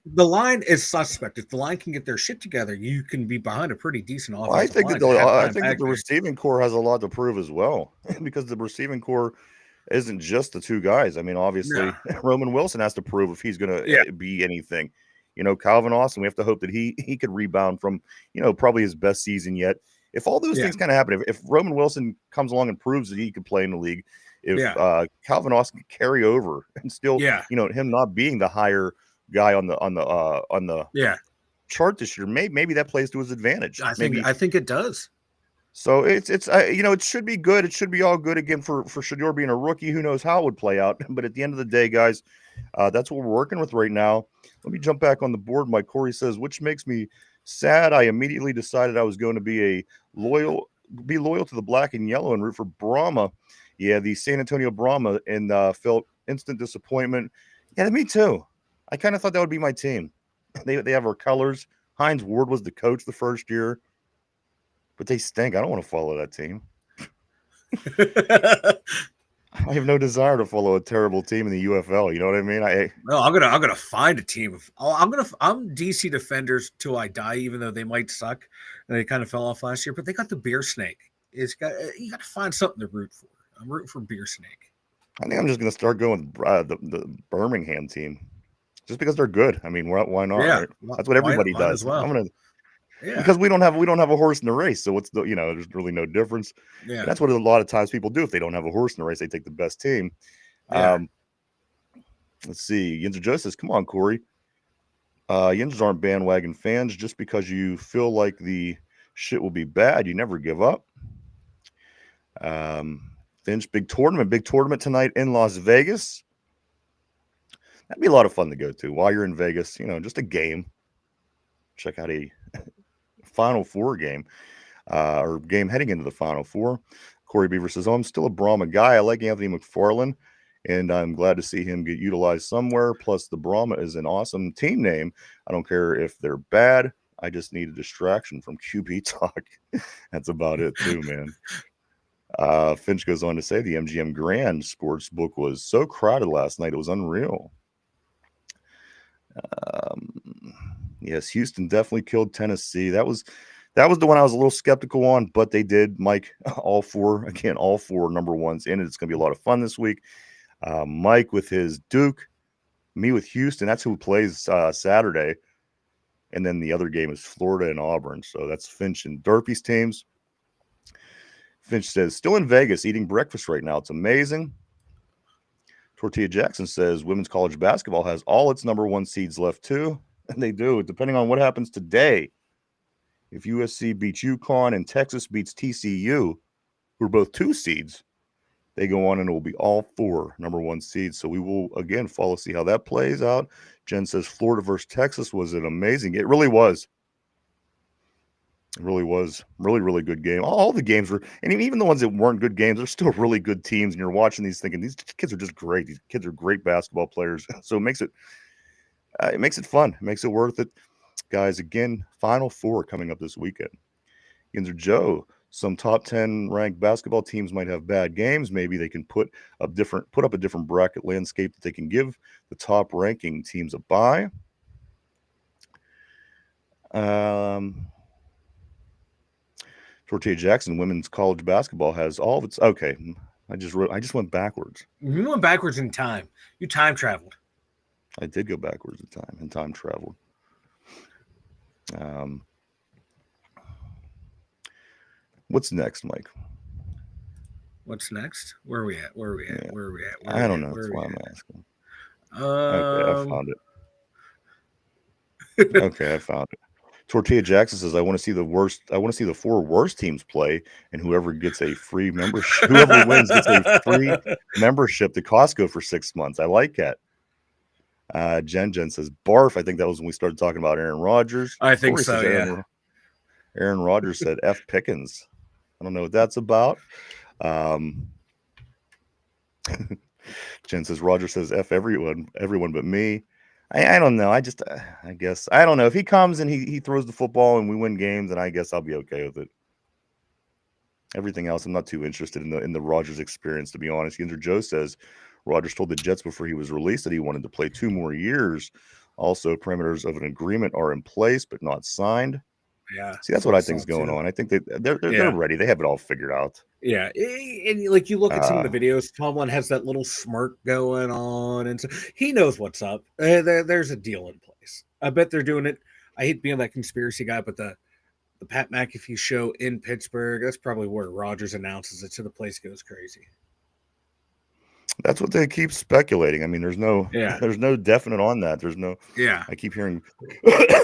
line is suspect. If the line can get their shit together, you can be behind a pretty decent offensive line. I think that the receiving core has a lot to prove as well, because the receiving core isn't just the two guys. I mean, obviously, Roman Wilson has to prove if he's going to be anything. Calvin Austin, we have to hope that he could rebound from, probably his best season yet. If all those things kind of happen, if Roman Wilson comes along and proves that he could play in the league, if Calvin Austin can carry over and still, him not being the higher guy on the chart this year, maybe that plays to his advantage. I think it does. So it should be good. It should be all good again for Shedeur being a rookie. Who knows how it would play out? But at the end of the day, guys, that's what we're working with right now. Let me jump back on the board. Mike Corey says, which makes me sad. I immediately decided I was going to be loyal to the black and yellow and root for Brahma. Yeah, the San Antonio Brahma, and felt instant disappointment. Yeah, me too. I kind of thought that would be my team. They have our colors. Hines Ward was the coach the first year, but they stink. I don't want to follow that team. I have no desire to follow a terrible team in the UFL. You know what I mean? I'm gonna find a team. I'm DC Defenders till I die, even though they might suck. And they kind of fell off last year, but they got the Beer Snake. You got to find something to root for. I'm rooting for Beer Snake. I think I'm just gonna start going with the Birmingham team, just because they're good. I mean, why not? Yeah, right? That's what everybody might does. as well. I'm gonna. Yeah. Because we don't have a horse in the race, so there's really no difference. Yeah, and that's what a lot of times people do. If they don't have a horse in the race, they take the best team. Yeah. Let's see. Yinzer Joe says, "Come on, Corey. Yinzers aren't bandwagon fans. Just because you feel like the shit will be bad, you never give up." Finch, big tournament tonight in Las Vegas. That'd be a lot of fun to go to while you're in Vegas. Just a game. Check out a Final Four game, or game heading into the Final Four. Corey Beaver says, "Oh, I'm still a Brahma guy. I like Anthony McFarland, and I'm glad to see him get utilized somewhere. Plus, the Brahma is an awesome team name. I don't care if they're bad. I just need a distraction from QB talk." That's about it, too, man. Finch goes on to say the MGM Grand Sports Book was so crowded last night. It was unreal. Yes, Houston definitely killed Tennessee. That was the one I was a little skeptical on, but they did, Mike, all four number ones in it. It's going to be a lot of fun this week. Mike with his Duke, me with Houston. That's who plays Saturday. And then the other game is Florida and Auburn. So that's Finch and Derpy's teams. Finch says, "Still in Vegas eating breakfast right now. It's amazing." Tortilla Jackson says, "Women's college basketball has all its number one seeds left too." And they do, depending on what happens today. If USC beats UConn and Texas beats TCU, who are both 2 seeds, they go on and it will be all 4 number one seeds. So we will, again, see how that plays out. Jen says Florida versus Texas was an amazing. It really was. It really was. Really, really good game. All the games were, and even the ones that weren't good games, they're still really good teams. And you're watching these thinking, these kids are just great. These kids are great basketball players. So it makes it fun. It makes it worth it. Guys, again, Final Four coming up this weekend. Yinzer Joe, some top 10 ranked basketball teams might have bad games. Maybe they can put up a different bracket landscape that they can give the top ranking teams a bye. Tortilla Jackson, women's college basketball has all of its. Okay, I just went backwards. You went backwards in time. You time traveled. I did go backwards in time traveled. What's next, Mike? What's next? Where are we at? Yeah. I don't know. That's why I'm asking. Okay, I found it. Okay, I found it. Tortilla Jackson says, "I want to see the 4 worst teams play, and whoever gets a free membership, whoever wins gets a free membership to Costco for 6 months." I like that. Jen says, "Barf." I think that was when we started talking about Aaron Rodgers. I think Corey so. Yeah. Aaron Rodgers said, "F Pickens." I don't know what that's about. Jen says, "Roger says F everyone but me." I don't know. I guess I don't know. If he comes and he throws the football and we win games, then I guess I'll be okay with it. Everything else, I'm not too interested in the Rodgers experience, to be honest. Yinzer Joe says Rodgers told the Jets before he was released that he wanted to play 2 more years. Also, parameters of an agreement are in place but not signed. Yeah. See, that's what I think is going on. I think they're ready. They have it all figured out. Yeah, and like you look at some of the videos, Tomlin has that little smirk going on, and so he knows what's up. There's a deal in place. I bet they're doing it. I hate being that conspiracy guy, but the Pat McAfee show in Pittsburgh, that's probably where Rodgers announces it, so the place goes crazy. That's what they keep speculating. I mean, there's no definite on that. There's no. Yeah. I keep hearing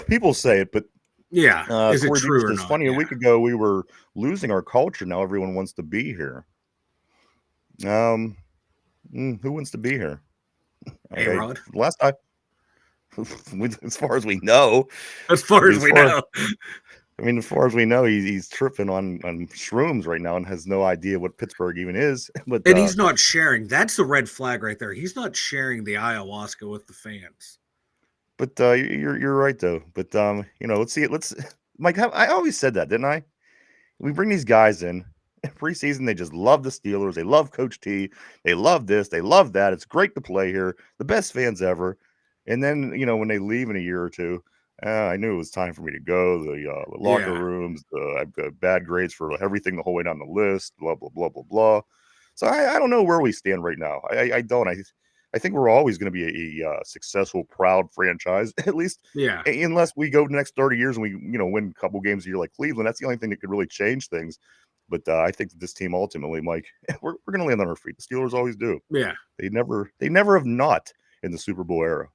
people say it, but. Yeah. Is it true or not? It's funny. A week ago, we were losing our culture. Now everyone wants to be here. Who wants to be here? A-Rod? Last time, as far as we know. As far as we know. I mean, as far as we know, he's tripping on shrooms right now and has no idea what Pittsburgh even is. But and he's not sharing. That's the red flag right there. He's not sharing the ayahuasca with the fans. But you're right though. But let's see it. Mike, I always said that, didn't I? We bring these guys in, Preseason, they just love the Steelers. They love Coach T. They love this. They love that. It's great to play here. The best fans ever. And then, when they leave in a year or two, I knew it was time for me to go. The locker rooms, I've got bad grades for everything the whole way down the list, blah, blah, blah, blah, blah. So I don't know where we stand right now. I don't. I think we're always going to be a successful, proud franchise, at least. Yeah. Unless we go the next 30 years and we, win a couple games a year like Cleveland. That's the only thing that could really change things. But I think that this team ultimately, Mike, we're going to land on our feet. The Steelers always do. Yeah. They never have not in the Super Bowl era.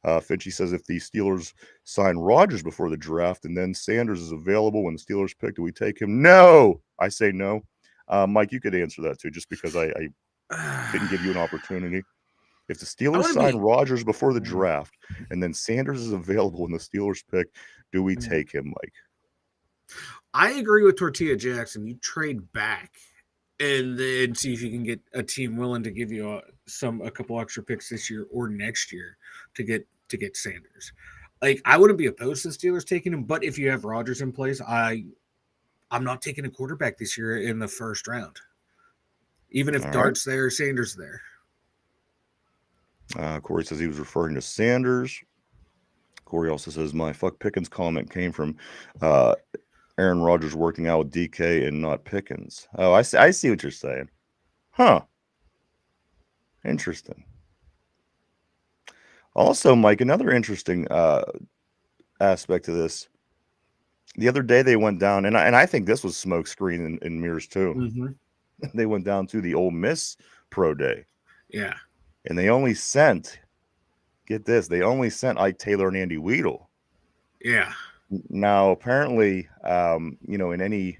Finchie says if the Steelers sign Rodgers before the draft and then Sanders is available when the Steelers pick, do we take him? No. I say no. Mike, you could answer that too, just because I didn't give you an opportunity. If the Steelers sign Rodgers before the draft and then Sanders is available when the Steelers pick, do we take him, Mike? I agree with Tortilla Jackson. You trade back and then see if you can get a team willing to give you a couple extra picks this year or next year to get Sanders. Like, I wouldn't be opposed to the Steelers taking him, but if you have Rodgers in place, I'm not taking a quarterback this year in the first round, even if Dart's there, Sanders there. Corey says he was referring to Sanders. Corey also says my fuck Pickens comment came from Aaron Rodgers working out with DK and not Pickens. Oh, I see what you're saying. Huh. Interesting. Also, Mike, another interesting aspect of this. The other day they went down, and I think this was smoke screen and mirrors too. Mm-hmm. They went down to the Ole Miss Pro Day. Yeah. And they only sent, get this, they only sent Ike Taylor and Andy Weidel. Yeah. Now, apparently, in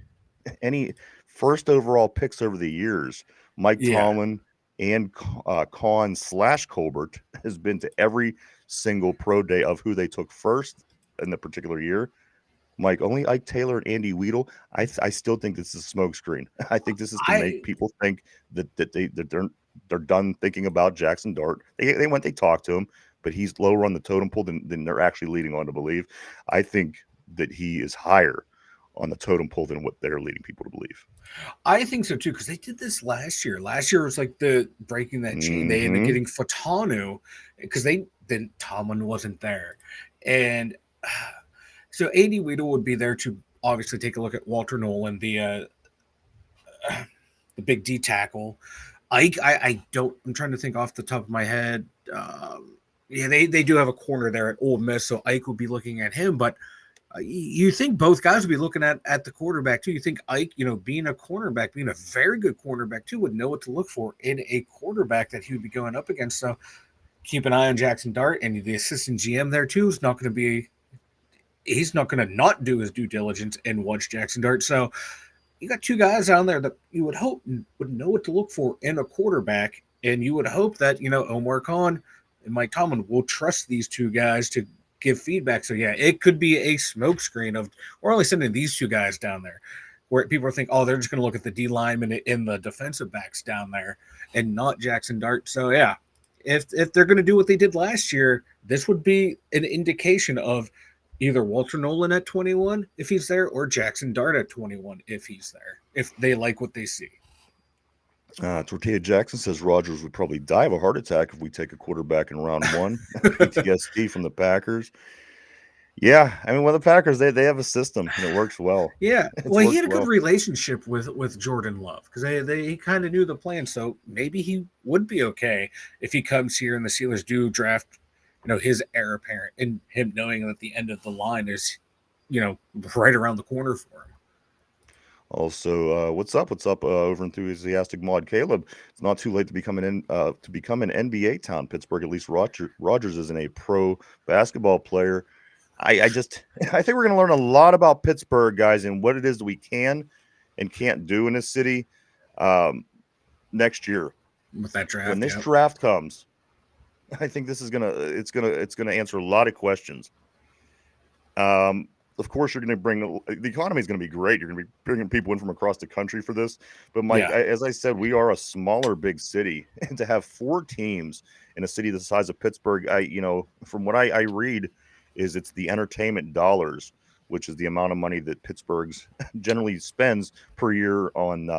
any first overall picks over the years, Mike Tomlin and Con/Colbert has been to every single pro day of who they took first in the particular year. Mike, only Ike Taylor and Andy Weidel. I still think this is a smokescreen. I think this is to make people think that they're done thinking about Jackson Dart. They talked to him, but he's lower on the totem pole than they're actually leading on to believe. I think that he is higher on the totem pole than what they're leading people to believe. I think so too, because they did this last year. Last year was like the breaking that chain. They ended up getting Fatanu because Tomlin wasn't there, and so Andy Weidel would be there to obviously take a look at Walter Nolan, the big D tackle. Ike, I'm trying to think off the top of my head. They do have a corner there at Ole Miss, so Ike would be looking at him. But you think both guys would be looking at the quarterback too. You think Ike, being a cornerback, being a very good cornerback too, would know what to look for in a quarterback that he would be going up against. So keep an eye on Jackson Dart, and the assistant GM there too is not going to be. He's not going to not do his due diligence and watch Jackson Dart. So you got two guys down there that you would hope would know what to look for in a quarterback, and you would hope that Omar Khan and Mike Tomlin will trust these two guys to give feedback. So yeah, it could be a smokescreen of we're only sending these two guys down there, where people think, oh, they're just going to look at the D linemen in the defensive backs down there, and not Jackson Dart. So yeah, if they're going to do what they did last year, this would be an indication of either Walter Nolan at 21 if he's there, or Jackson Dart at 21 if he's there, if they like what they see. Tortilla Jackson says Rodgers would probably die of a heart attack if we take a quarterback in round one. PTSD from the Packers. Yeah, I mean, the Packers, they have a system and it works well. Yeah, well, he had a good relationship with Jordan Love because he kind of knew the plan, so maybe he would be okay if he comes here and the Steelers do draft his heir apparent, and him knowing that the end of the line is, right around the corner for him. Also, what's up over enthusiastic mod Caleb? It's not too late to become an NBA town. Pittsburgh, at least Rodgers isn't a pro basketball player. I think we're going to learn a lot about Pittsburgh, guys, and what it is that we can and can't do in this city next year with that draft. When this draft comes, I think this is it's gonna answer a lot of questions. Of course, you're going to bring the economy is going to be great. You're going to be bringing people in from across the country for this. But Mike, as I said, we are a smaller big city, and to have 4 teams in a city the size of Pittsburgh, from what I read, is it's the entertainment dollars which is the amount of money that Pittsburgh's generally spends per year on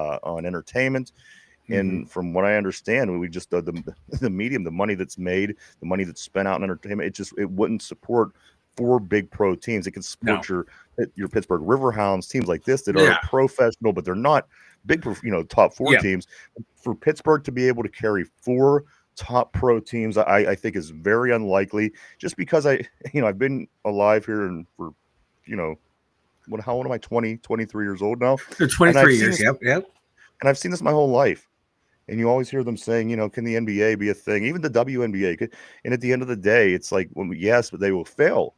entertainment. And from what I understand, we just the medium, the money that's made, the money that's spent out in entertainment, it wouldn't support four big pro teams. It can support your Pittsburgh Riverhounds, teams like this that are professional, but they're not big, top four teams. For Pittsburgh to be able to carry four top pro teams, I think is very unlikely. Just because I've been alive here and for, how old am I? 23 years old now. 23 years. Yep. And I've seen this my whole life. And you always hear them saying, can the NBA be a thing? Even the WNBA. And at the end of the day, it's like, yes, but they will fail.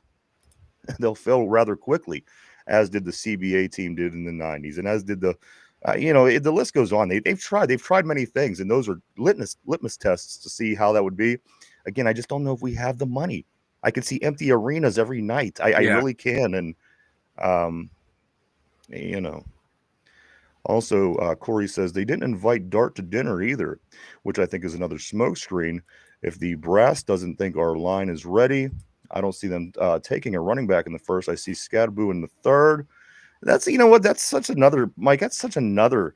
They'll fail rather quickly, as did the CBA team did in the 90s. And as did the list goes on. They've tried many things. And those are litmus tests to see how that would be. Again, I just don't know if we have the money. I can see empty arenas every night. I really can. And, Also, Corey says they didn't invite Dart to dinner either, which I think is another smokescreen. If the brass doesn't think our line is ready, I don't see them taking a running back in the first. I see Scadaboo in the third. That's such another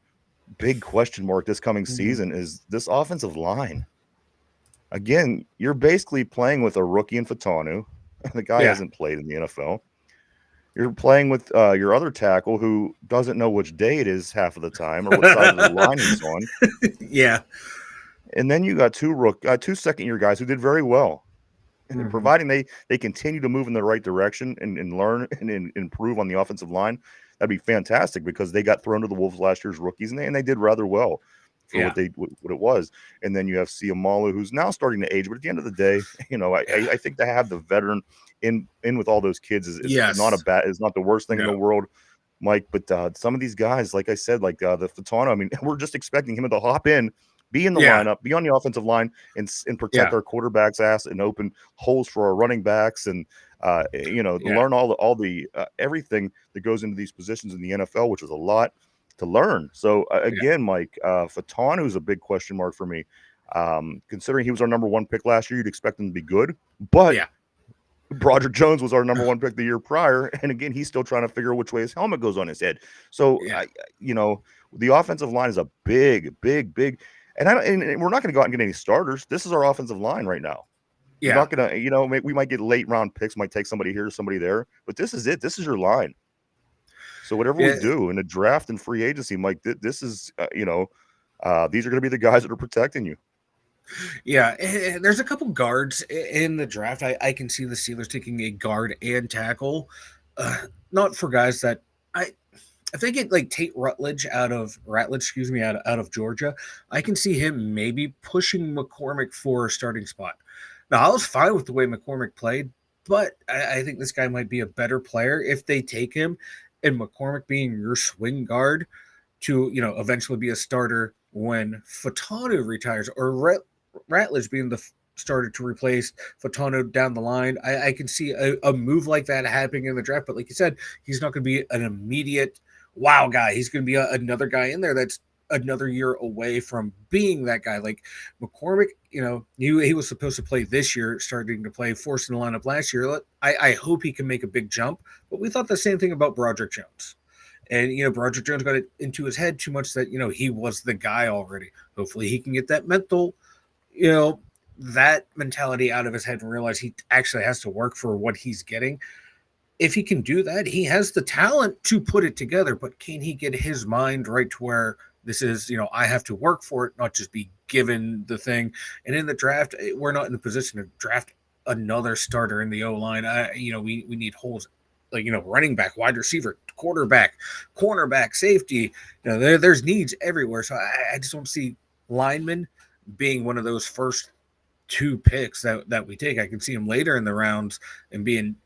big question mark this coming season is this offensive line. Again, you're basically playing with a rookie in Fatanu. The guy hasn't played in the NFL. You're playing with your other tackle who doesn't know which day it is half of the time or what side of the line he's on. Yeah. And then you got two second-year guys who did very well. And providing they continue to move in the right direction and learn and improve on the offensive line, that'd be fantastic because they got thrown to the Wolves last year's rookies, and they did rather well for what it was. And then you have Siamalu, who's now starting to age, but at the end of the day, I think to have the veteran in with all those kids is not the worst thing in the world, Mike. But some of these guys, like I said, like the Fatano, I mean, we're just expecting him to hop in, be in the lineup, be on the offensive line, and protect our quarterback's ass and open holes for our running backs, and learn all the everything that goes into these positions in the NFL, which is a lot to learn. So again, Mike, Fatano is a big question mark for me. Considering he was our number one pick last year, you'd expect him to be good, but Broderick Jones was our number one pick the year prior, and again, he's still trying to figure out which way his helmet goes on his head. So, the offensive line is a big, and we're not going to go out and get any starters. This is our offensive line right now. You're not going to, we might get late round picks, might take somebody here, somebody there, but this is it. This is your line. So whatever we do in the draft and free agency, Mike, this is, these are going to be the guys that are protecting you. Yeah, there's a couple guards in the draft. I can see the Steelers taking a guard and tackle, not for guys that if they get like Tate Ratledge out of Georgia, I can see him maybe pushing McCormick for a starting spot. Now, I was fine with the way McCormick played, but I think this guy might be a better player if they take him, and McCormick being your swing guard to eventually be a starter when Fatanu retires, or Ratledge being the starter to replace Fatanu down the line. I can see a move like that happening in the draft, but like you said, he's not going to be an immediate wow guy. He's going to be another guy in there that's another year away from being that guy. Like McCormick, he was supposed to play this year, starting to play, forced in the lineup last year. I hope he can make a big jump, but we thought the same thing about Broderick Jones. And, Broderick Jones got it into his head too much that, he was the guy already. Hopefully he can get that that mentality out of his head and realize he actually has to work for what he's getting. If he can do that, he has the talent to put it together, but can he get his mind right to where this is, I have to work for it, not just be given the thing. And in the draft, we're not in the position to draft another starter in the O-line. We need holes like, running back, wide receiver, quarterback, cornerback, safety. There's needs everywhere. So I just don't see linemen being one of those first two picks that we take. I can see him later in the rounds and being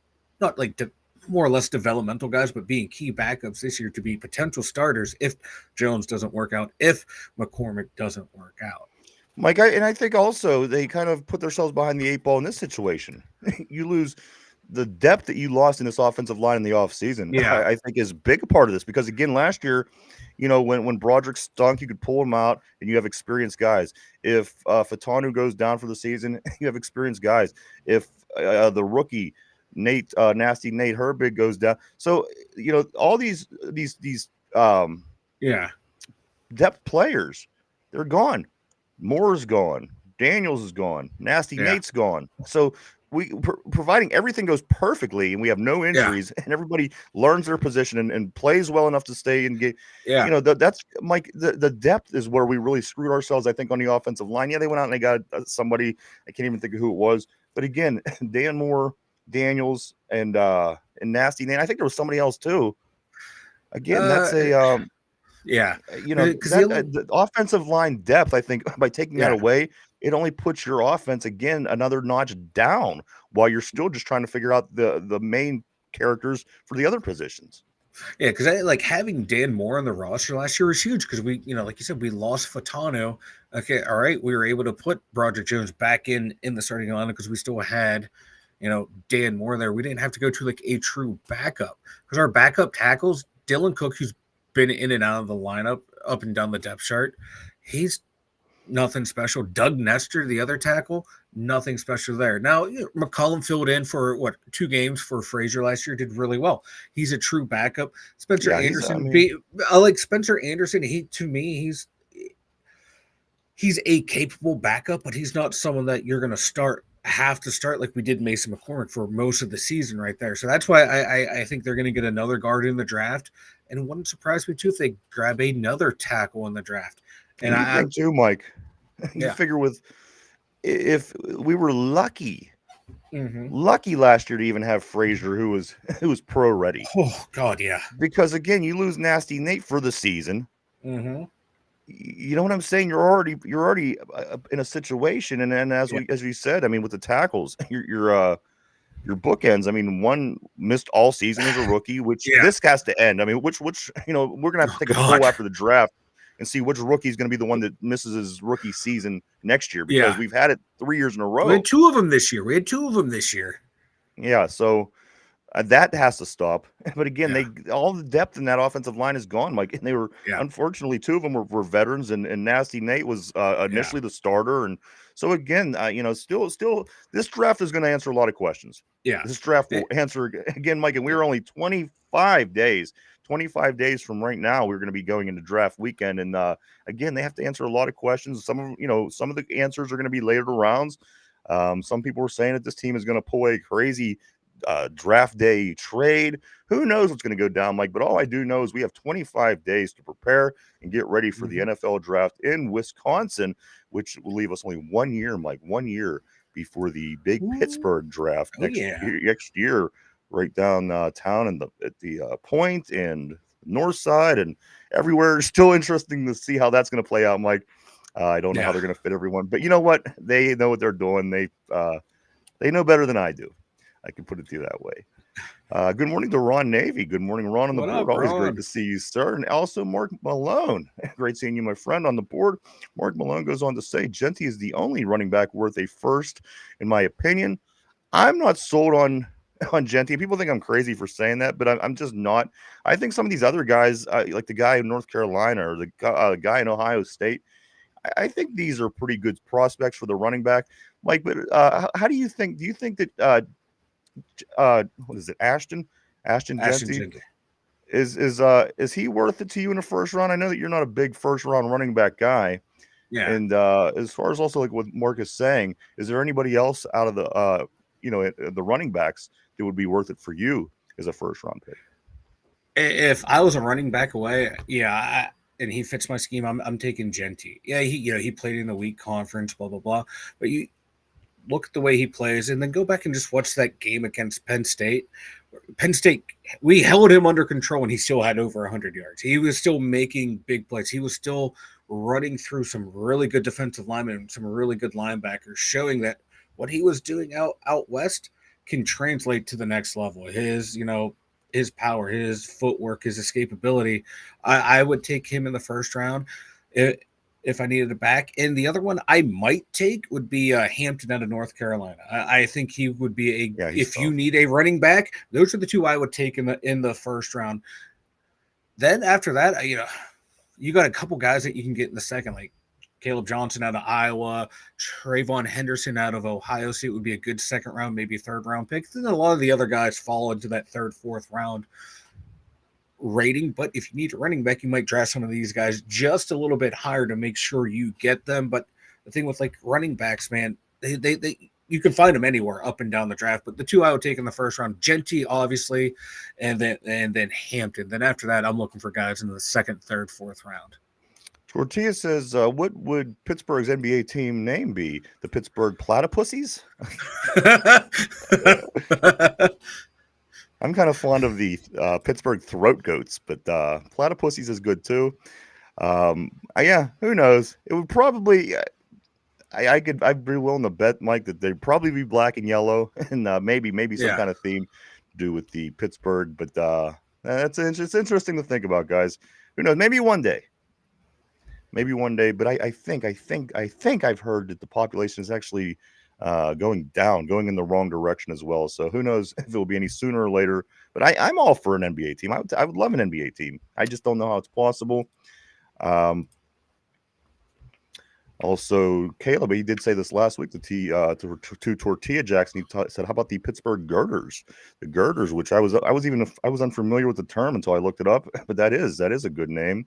not like more or less developmental guys, but being key backups this year to be potential starters if Jones doesn't work out, if McCormick doesn't work out. Mike, I think also they kind of put themselves behind the eight ball in this situation. You lose the depth that you lost in this offensive line in the offseason, I think is a big part of this because, again, last year, when Broderick stunk, you could pull him out and you have experienced guys. If Fatanu goes down for the season, you have experienced guys. If the rookie Nasty Nate Herbig goes down. So all these depth players, they're gone. Moore's gone. Daniels is gone. Nasty Nate's gone. So providing everything goes perfectly and we have no injuries and everybody learns their position and plays well enough to stay and get, that's Mike, the depth is where we really screwed ourselves, I think, on the offensive line. Yeah, they went out and they got somebody, I can't even think of who it was. But again, Dan Moore, Daniels, and Nasty Nate. I think there was somebody else too. Again, that's a the offensive line depth, I think, by taking that away, it only puts your offense again another notch down while you're still just trying to figure out the main characters for the other positions. Yeah, because like having Dan Moore on the roster last year was huge because we, like you said, we lost Fatano. Okay, all right, we were able to put Broderick Jones back in the starting lineup because we still had, Dan Moore there. We didn't have to go to like a true backup because our backup tackles, Dylan Cook, who's been in and out of the lineup up and down the depth chart, he's nothing special. Doug Nestor, the other tackle, nothing special there. Now, McCollum filled in for 2 games for Frazier last year, did really well. He's a true backup. Spencer Anderson, I like Spencer Anderson. He's a capable backup, but he's not someone that you're going to have to start like we did Mason McCormick for most of the season right there. So that's why I think they're going to get another guard in the draft. And it wouldn't surprise me too if they grab another tackle in the draft. And I think too, Mike, you figure if we were lucky last year to even have Frazier, who was pro ready. Oh God, yeah. Because again, you lose Nasty Nate for the season. Mm-hmm. You know what I'm saying? You're already in a situation, and then as we said, I mean, with the tackles, your bookends. I mean, one missed all season as a rookie, which this has to end. I mean, which we're gonna have to take a poll after the draft and see which rookie is going to be the one that misses his rookie season next year because we've had it 3 years in a row. We had 2 of them this year. Yeah, so that has to stop. But again, all the depth in that offensive line is gone, Mike. And they were unfortunately 2 of them were veterans, and Nasty Nate was initially the starter. And so again, still this draft is going to answer a lot of questions. Yeah, this draft will answer again, Mike. And we were only 25 days from right now. We're going to be going into draft weekend, and again, they have to answer a lot of questions. Some of the answers are going to be later rounds. Some people were saying that this team is going to pull a crazy draft day trade. Who knows what's going to go down, Mike? But all I do know is we have 25 days to prepare and get ready for the NFL draft in Wisconsin, which will leave us only 1 year, Mike, 1 year before the big Pittsburgh draft next year, right down town at the Point and North Side and everywhere. It's still interesting to see how that's going to play out, Mike. I don't know how they're going to fit everyone, but you know what? They know what they're doing. They know better than I do. I can put it to you that way. Good morning to Ron Navy. Good morning, Ron, on the board. Always great to see you, sir. And also Mark Malone. Great seeing you, my friend, on the board. Mark Malone goes on to say, Genty is the only running back worth a first, in my opinion. I'm not sold on Genty. People think I'm crazy for saying that, but I'm just not. I think some of these other guys, like the guy in North Carolina or the guy in Ohio State, I think these are pretty good prospects for the running back, Mike. But how do you think? Do you think that what is it, Ashton Genty? Is he worth it to you in the first round? I know that you're not a big first round running back guy. Yeah. And as far as also like what Mark is saying, is there anybody else out of the the running backs that would be worth it for you as a first round pick? If I was a running back away, and he fits my scheme, I'm taking Genty. Yeah, he played in the week conference, blah blah blah. But you look at the way he plays, and then go back and just watch that game against Penn State. Penn State, we held him under control, and he still had over 100 yards. He was still making big plays. He was still running through some really good defensive linemen and some really good linebackers, showing that what he was doing out west can translate to the next level. His power, his footwork, his escapability. I would take him in the first round if I needed a back. And the other one I might take would be Hampton out of North Carolina. I think he would be if you need a running back, those are the 2 I would take in the first round. Then after that, you got a couple guys that you can get in the second, like Caleb Johnson out of Iowa, Trayvon Henderson out of Ohio State would be a good second round, maybe third round pick. Then a lot of the other guys fall into that third, fourth round rating. But if you need a running back, you might draft some of these guys just a little bit higher to make sure you get them. But the thing with like running backs, man, they you can find them anywhere up and down the draft. But the two I would take in the first round, Genty, obviously, and then Hampton. Then after that, I'm looking for guys in the second, third, fourth round. Tortilla says, what would Pittsburgh's NBA team name be? The Pittsburgh Platypussies? I'm kind of fond of the Pittsburgh Throat Goats, but Platypussies is good too. Yeah, who knows? It would probably... I'd be willing to bet, Mike, that they'd probably be black and yellow, and maybe some kind of theme to do with the Pittsburgh. But it's interesting to think about, guys. Who knows? Maybe one day. But I think I've heard that the population is actually going down, going in the wrong direction as well. So who knows if it will be any sooner or later. But I'm all for an NBA team. I would love an NBA team. I just don't know how it's possible. Also, Caleb, he did say this last week to Tortilla Jackson. He said, "How about the Pittsburgh Girders? The Girders, which I was unfamiliar with the term until I looked it up. But that is a good name."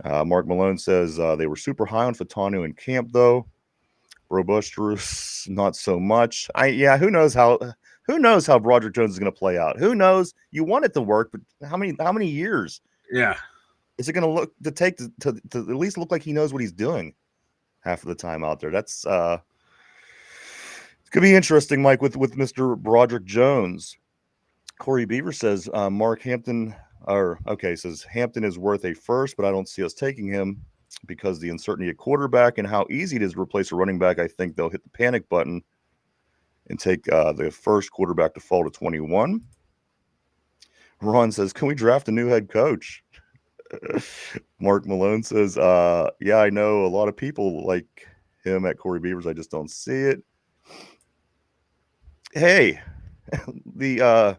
Mark Malone says they were super high on Fatanu in camp, though. Robustrous, not so much. Who knows how Broderick Jones is going to play out? Who knows? You want it to work, but how many years? Yeah. Is it going to take to at least look like he knows what he's doing half of the time out there? That's it's going to be interesting, Mike, with Mr. Broderick Jones. Corey Beaver says says Hampton is worth a first, but I don't see us taking him because the uncertainty at quarterback and how easy it is to replace a running back. I think they'll hit the panic button and take the first quarterback to fall to 21. Ron says, can we draft a new head coach? Mark Malone says, yeah, I know a lot of people like him at Corey Beavers. I just don't see it. Hey, the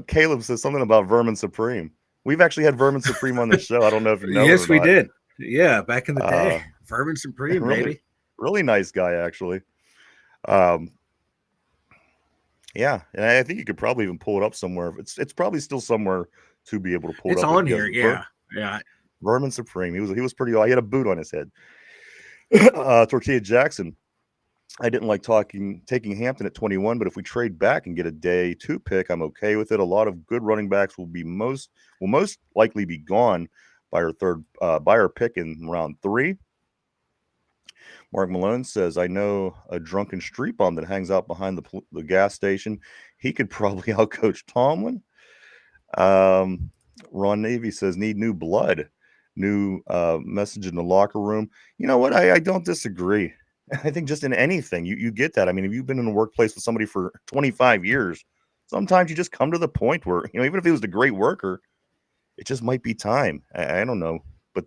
Caleb says something about Vermin Supreme. We've actually had Vermin Supreme on the show. I don't know if you know. Yes, we did. Yeah, back in the day. Vermin Supreme, baby. Really nice guy, actually. Yeah, and I think you could probably even pull it up somewhere. It's probably still somewhere to be able to pull it up. It's on here, yeah. Vermin Supreme. He was pretty. He had a boot on his head. Tortilla Jackson. I didn't like taking Hampton at 21, but if we trade back and get a day 2 pick, I'm okay with it. A lot of good running backs will most likely be gone by our pick in round 3. Mark Malone says, I know a drunken street bum that hangs out behind the gas station. He could probably outcoach Tomlin. Ron Navy says, need new blood, new message in the locker room. You know what? I don't disagree. I think just in anything, you get that. I mean, if you've been in a workplace with somebody for 25 years, sometimes you just come to the point where, even if he was a great worker, it just might be time. I don't know. But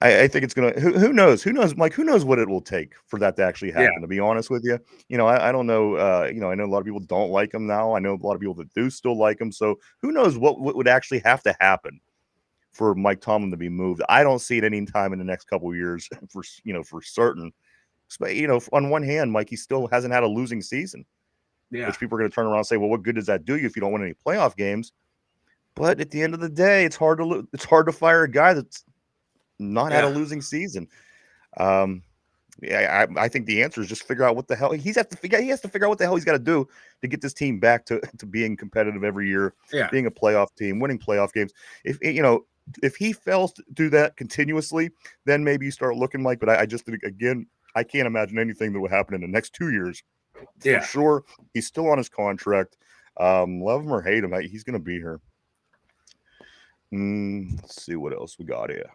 I think it's going to, who knows, Mike, who knows what it will take for that to actually happen, to be honest with you. I don't know. I know a lot of people don't like him now. I know a lot of people that do still like him. So who knows what would actually have to happen for Mike Tomlin to be moved. I don't see it any time in the next couple of years for certain. But, on one hand, Mike, he still hasn't had a losing season, which people are going to turn around and say, well, what good does that do you if you don't win any playoff games? But at the end of the day, it's hard to fire a guy that's not had a losing season. I think the answer is just figure out what the hell he has to figure out what the hell he's got to do to get this team back to being competitive every year, being a playoff team, winning playoff games. If he fails to do that continuously, then maybe you start looking like. But I just think, again, I can't imagine anything that will happen in the next 2 years. For sure, he's still on his contract. Love him or hate him, he's going to be here. Let's see what else we got here.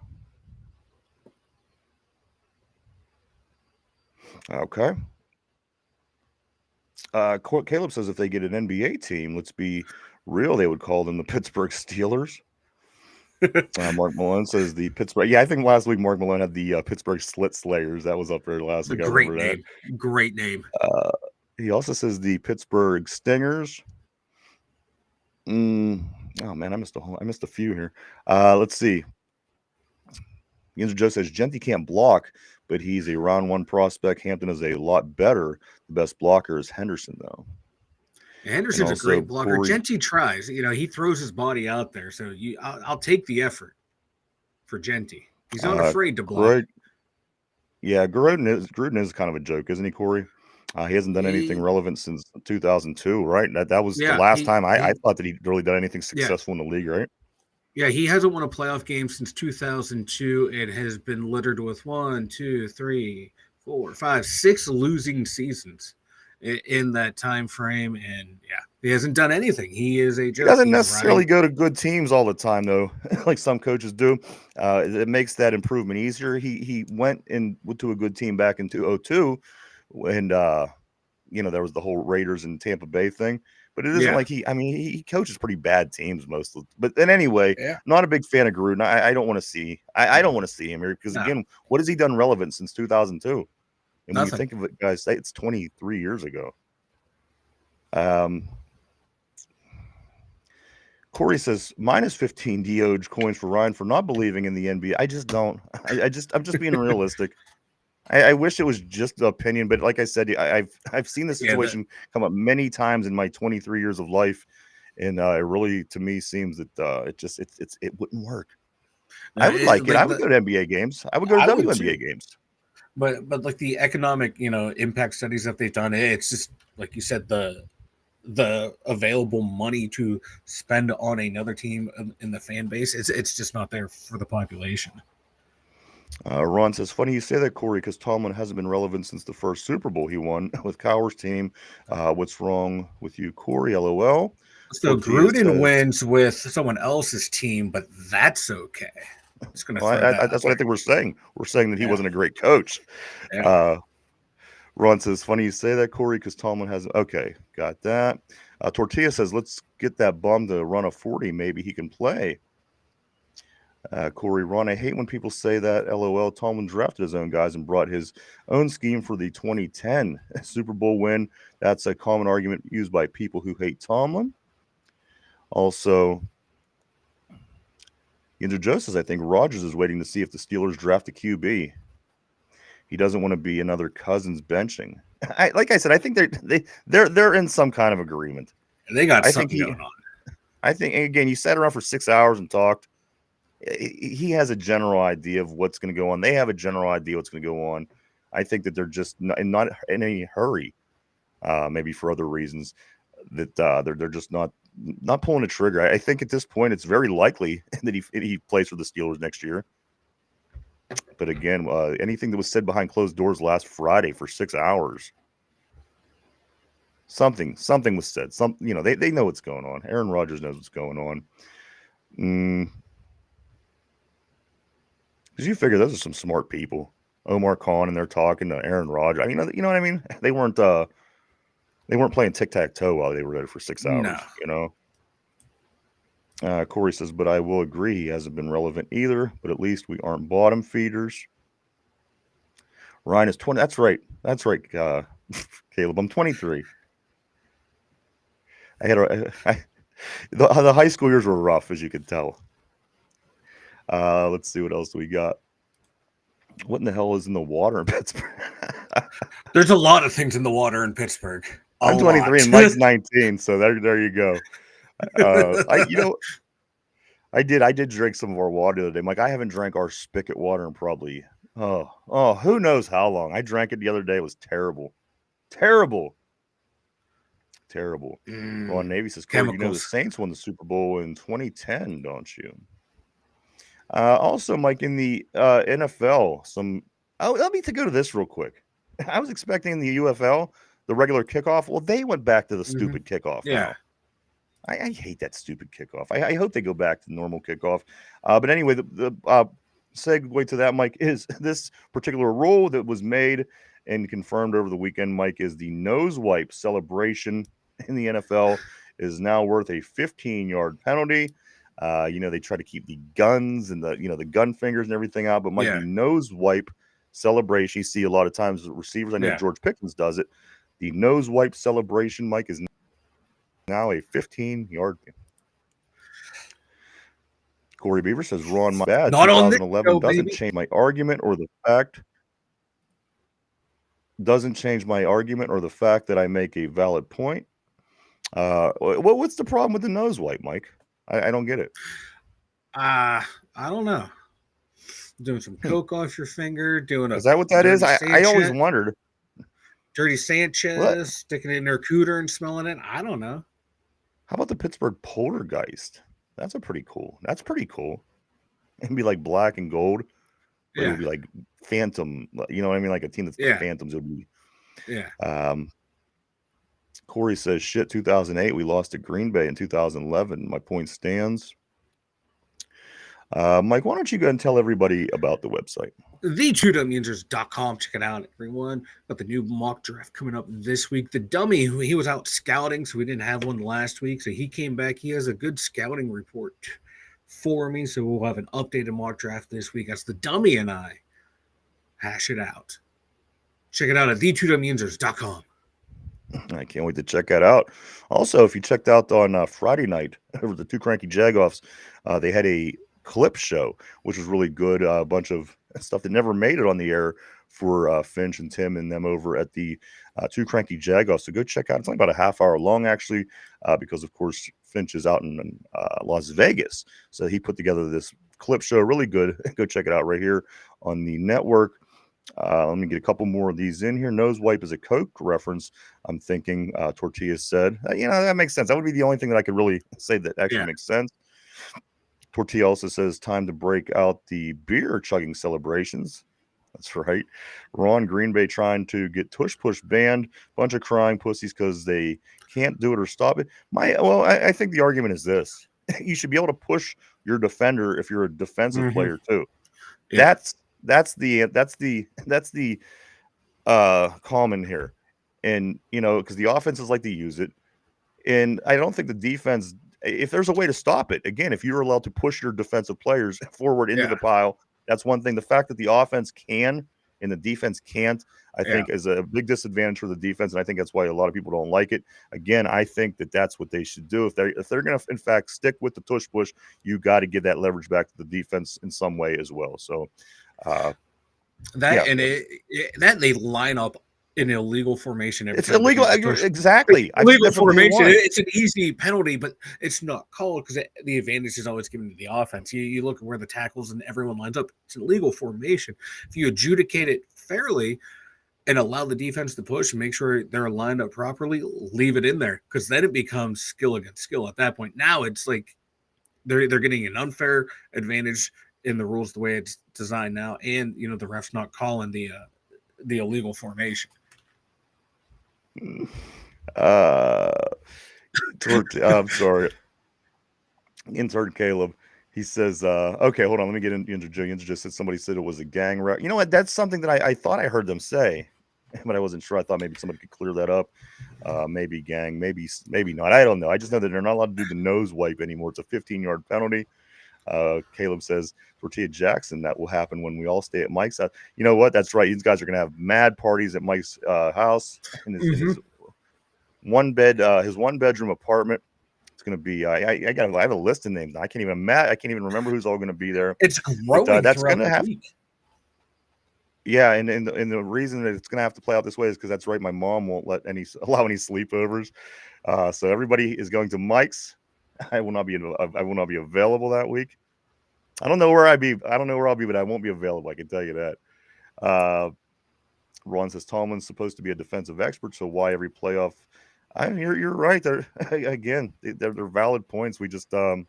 Okay. Caleb says if they get an NBA team, let's be real, they would call them the Pittsburgh Steelers. Mark Malone says the Pittsburgh. Yeah, I think last week Mark Malone had the Pittsburgh Slit Slayers. That was up there last week. Great name. Great name. He also says the Pittsburgh Stingers. Oh man, I missed a few here. Let's see. Joe says Genty can't block, but he's a round one prospect. Hampton is a lot better. The best blocker is Henderson, though. Henderson's a great blocker. Genty tries. He throws his body out there. So I'll take the effort for Genty. He's not afraid to block. Yeah, Gruden is kind of a joke, isn't he, Corey? He hasn't done anything relevant since 2002, right? That was the last time I thought that he'd really done anything successful in the league, right? Yeah, he hasn't won a playoff game since 2002 and has been littered with 1, 2, 3, 4, 5, 6 losing seasons in that time frame. And he hasn't done anything. He is a joke. He doesn't necessarily go to good teams all the time, though, like some coaches do. It makes that improvement easier. He went to a good team back in 2002, and there was the whole Raiders and Tampa Bay thing. But it isn't like he coaches pretty bad teams mostly. But then anyway, not a big fan of Gruden. I don't want to see. I don't want to see him here because again, what has he done relevant since 2002? And when you think of it, guys, it's 23 years ago. Corey says minus 15 Doge coins for Ryan for not believing in the NBA. I just don't. I'm just being realistic. I wish it was just the opinion, but like I said, I've seen this situation come up many times in my 23 years of life, and it really, to me, seems that it wouldn't work. I would like it. I would go to NBA games. I would go to WNBA games. But like the economic, impact studies that they've done, it's just like you said, the available money to spend on another team in the fan base, it's just not there for the population. Ron says, funny you say that, Corey, because Tomlin hasn't been relevant since the first Super Bowl he won with Cowher's team. What's wrong with you, Corey? LOL. So Gruden wins with someone else's team, but that's okay. Just gonna that's what I think we're saying. We're saying that he wasn't a great coach. Yeah. Ron says, funny you say that, Corey, because Tomlin hasn't. Okay, got that. Tortilla says, let's get that bum to run a 40. Maybe he can play. Corey, Ron, I hate when people say that. LOL. Tomlin drafted his own guys and brought his own scheme for the 2010 Super Bowl win. That's a common argument used by people who hate Tomlin. Also, Andrew Joe says, I think Rodgers is waiting to see if the Steelers draft a QB. He doesn't want to be another Cousins benching. Like I said, I think they're in some kind of agreement. They got something going on. I think, again, you sat around for 6 hours and talked. He has a general idea of what's going to go on. They have a general idea what's going to go on. I think that they're just not in any hurry, maybe for other reasons, that they're just not pulling a trigger. I think at this point it's very likely that he plays for the Steelers next year. But again, anything that was said behind closed doors last Friday for 6 hours, something was said. They know what's going on. Aaron Rodgers knows what's going on. Because you figure those are some smart people. Omar Khan, and they're talking to Aaron Rodgers. I mean, you know what I mean? They weren't playing tic-tac-toe while they were there for 6 hours, Corey says, but I will agree he hasn't been relevant either, but at least we aren't bottom feeders. Ryan is 20. That's right. Caleb, I'm 23. The high school years were rough, as you could tell. Let's see what else we got. What in the hell is in the water in Pittsburgh? There's a lot of things in the water in Pittsburgh. I'm 23 and Mike's 19, so there you go. I did drink some of our water the other day. Mike, I haven't drank our spigot water in probably who knows how long. I drank it the other day. It was terrible. Ron Navy says, Corey, you know the Saints won the Super Bowl in 2010, don't you? Also, Mike, in the NFL, let me go to this real quick. I was expecting the UFL, the regular kickoff. Well, they went back to the stupid kickoff. Yeah. Now. I hate that stupid kickoff. I hope they go back to normal kickoff. But anyway, the segue to that, Mike, is this particular rule that was made and confirmed over the weekend, Mike, is the nose wipe celebration in the NFL is now worth a 15-yard penalty. They try to keep the guns and the gun fingers and everything out, but Mike, the nose wipe celebration, you see a lot of times with receivers. I know George Pickens does it. The nose wipe celebration, Mike, is now a 15-yard. Corey Beaver says, Ron, my bad. Not 2011 on this show, doesn't baby. change my argument or the fact. Doesn't change my argument or the fact that I make a valid point. What's the problem with the nose wipe, Mike? I don't get it. I don't know. Doing some coke off your finger, doing Is that what that is? I always wondered. Dirty Sanchez, sticking it in their cooter and smelling it. I don't know. How about the Pittsburgh Poltergeist? That's pretty cool. It'd be like black and gold, but it would be like Phantom. You know what I mean? Like a team that's Phantoms. It would be. Yeah. Corey says, shit, 2008, we lost to Green Bay in 2011. My point stands. Mike, why don't you go ahead and tell everybody about the website? The2dumyusers.com. Check it out, everyone. Got the new mock draft coming up this week. The dummy, he was out scouting, so we didn't have one last week. So he came back. He has a good scouting report for me. So we'll have an updated mock draft this week. That's the dummy and I hash it out. Check it out at the2dumyusers.com. I can't wait to check that out. Also, if you checked out on Friday night over the Two Cranky Jagoffs, they had a clip show, which was really good. A bunch of stuff that never made it on the air for Finch and Tim and them over at the Two Cranky Jagoffs. So go check out. It's only about a half hour long, actually, because, of course, Finch is out in Las Vegas. So he put together this clip show. Really good. Go check it out right here on the network. Let me get a couple more of these in here. Nose wipe is a Coke reference. I'm thinking Tortilla said, that makes sense. That would be the only thing that I could really say that actually makes sense. Tortilla also says, time to break out the beer chugging celebrations. That's right. Ron, Green Bay trying to get Tush Push banned. Bunch of crying pussies because they can't do it or stop it. I think the argument is this. You should be able to push your defender if you're a defensive player too. Yeah. That's the common here. And, because the offenses like to use it. And I don't think the defense, if there's a way to stop it, again, if you're allowed to push your defensive players forward into the pile, that's one thing. The fact that the offense can and the defense can't, I think is a big disadvantage for the defense. And I think that's why a lot of people don't like it. Again, I think that that's what they should do. If they're going to, in fact, stick with the tush push, you got to give that leverage back to the defense in some way as well. So, that they line up in illegal formation. It's illegal. Exactly. Illegal formation. It's an easy penalty, but it's not called because the advantage is always given to the offense. You look at where the tackles and everyone lines up. It's an illegal formation. If you adjudicate it fairly and allow the defense to push and make sure they're lined up properly, leave it in there because then it becomes skill against skill at that point. Now it's like they're getting an unfair advantage in the rules the way it's designed now, and the ref's not calling the illegal formation. I'm sorry. Insert Caleb. He says, okay, hold on. Let me get into Joe. Just said somebody said it was a gang rep. You know what? That's something that I thought I heard them say, but I wasn't sure. I thought maybe somebody could clear that up. Maybe gang, maybe not. I don't know. I just know that they're not allowed to do the nose wipe anymore. It's a 15-yard penalty. Caleb says, Tortilla Jackson, that will happen when we all stay at Mike's house. You know what? That's right. These guys are going to have mad parties at Mike's house in his one bedroom apartment. It's going to be. I have a list of names. I can't even remember who's all going to be there. It's growing. But, that's going to happen. Yeah, and the reason that it's going to have to play out this way is because that's right. My mom won't allow any sleepovers. So everybody is going to Mike's. I will not be available that week. I don't know where I'll be, but I won't be available. I can tell you that. Ron says Tomlin's supposed to be a defensive expert, so why every playoff? You're right. They're valid points. We just we're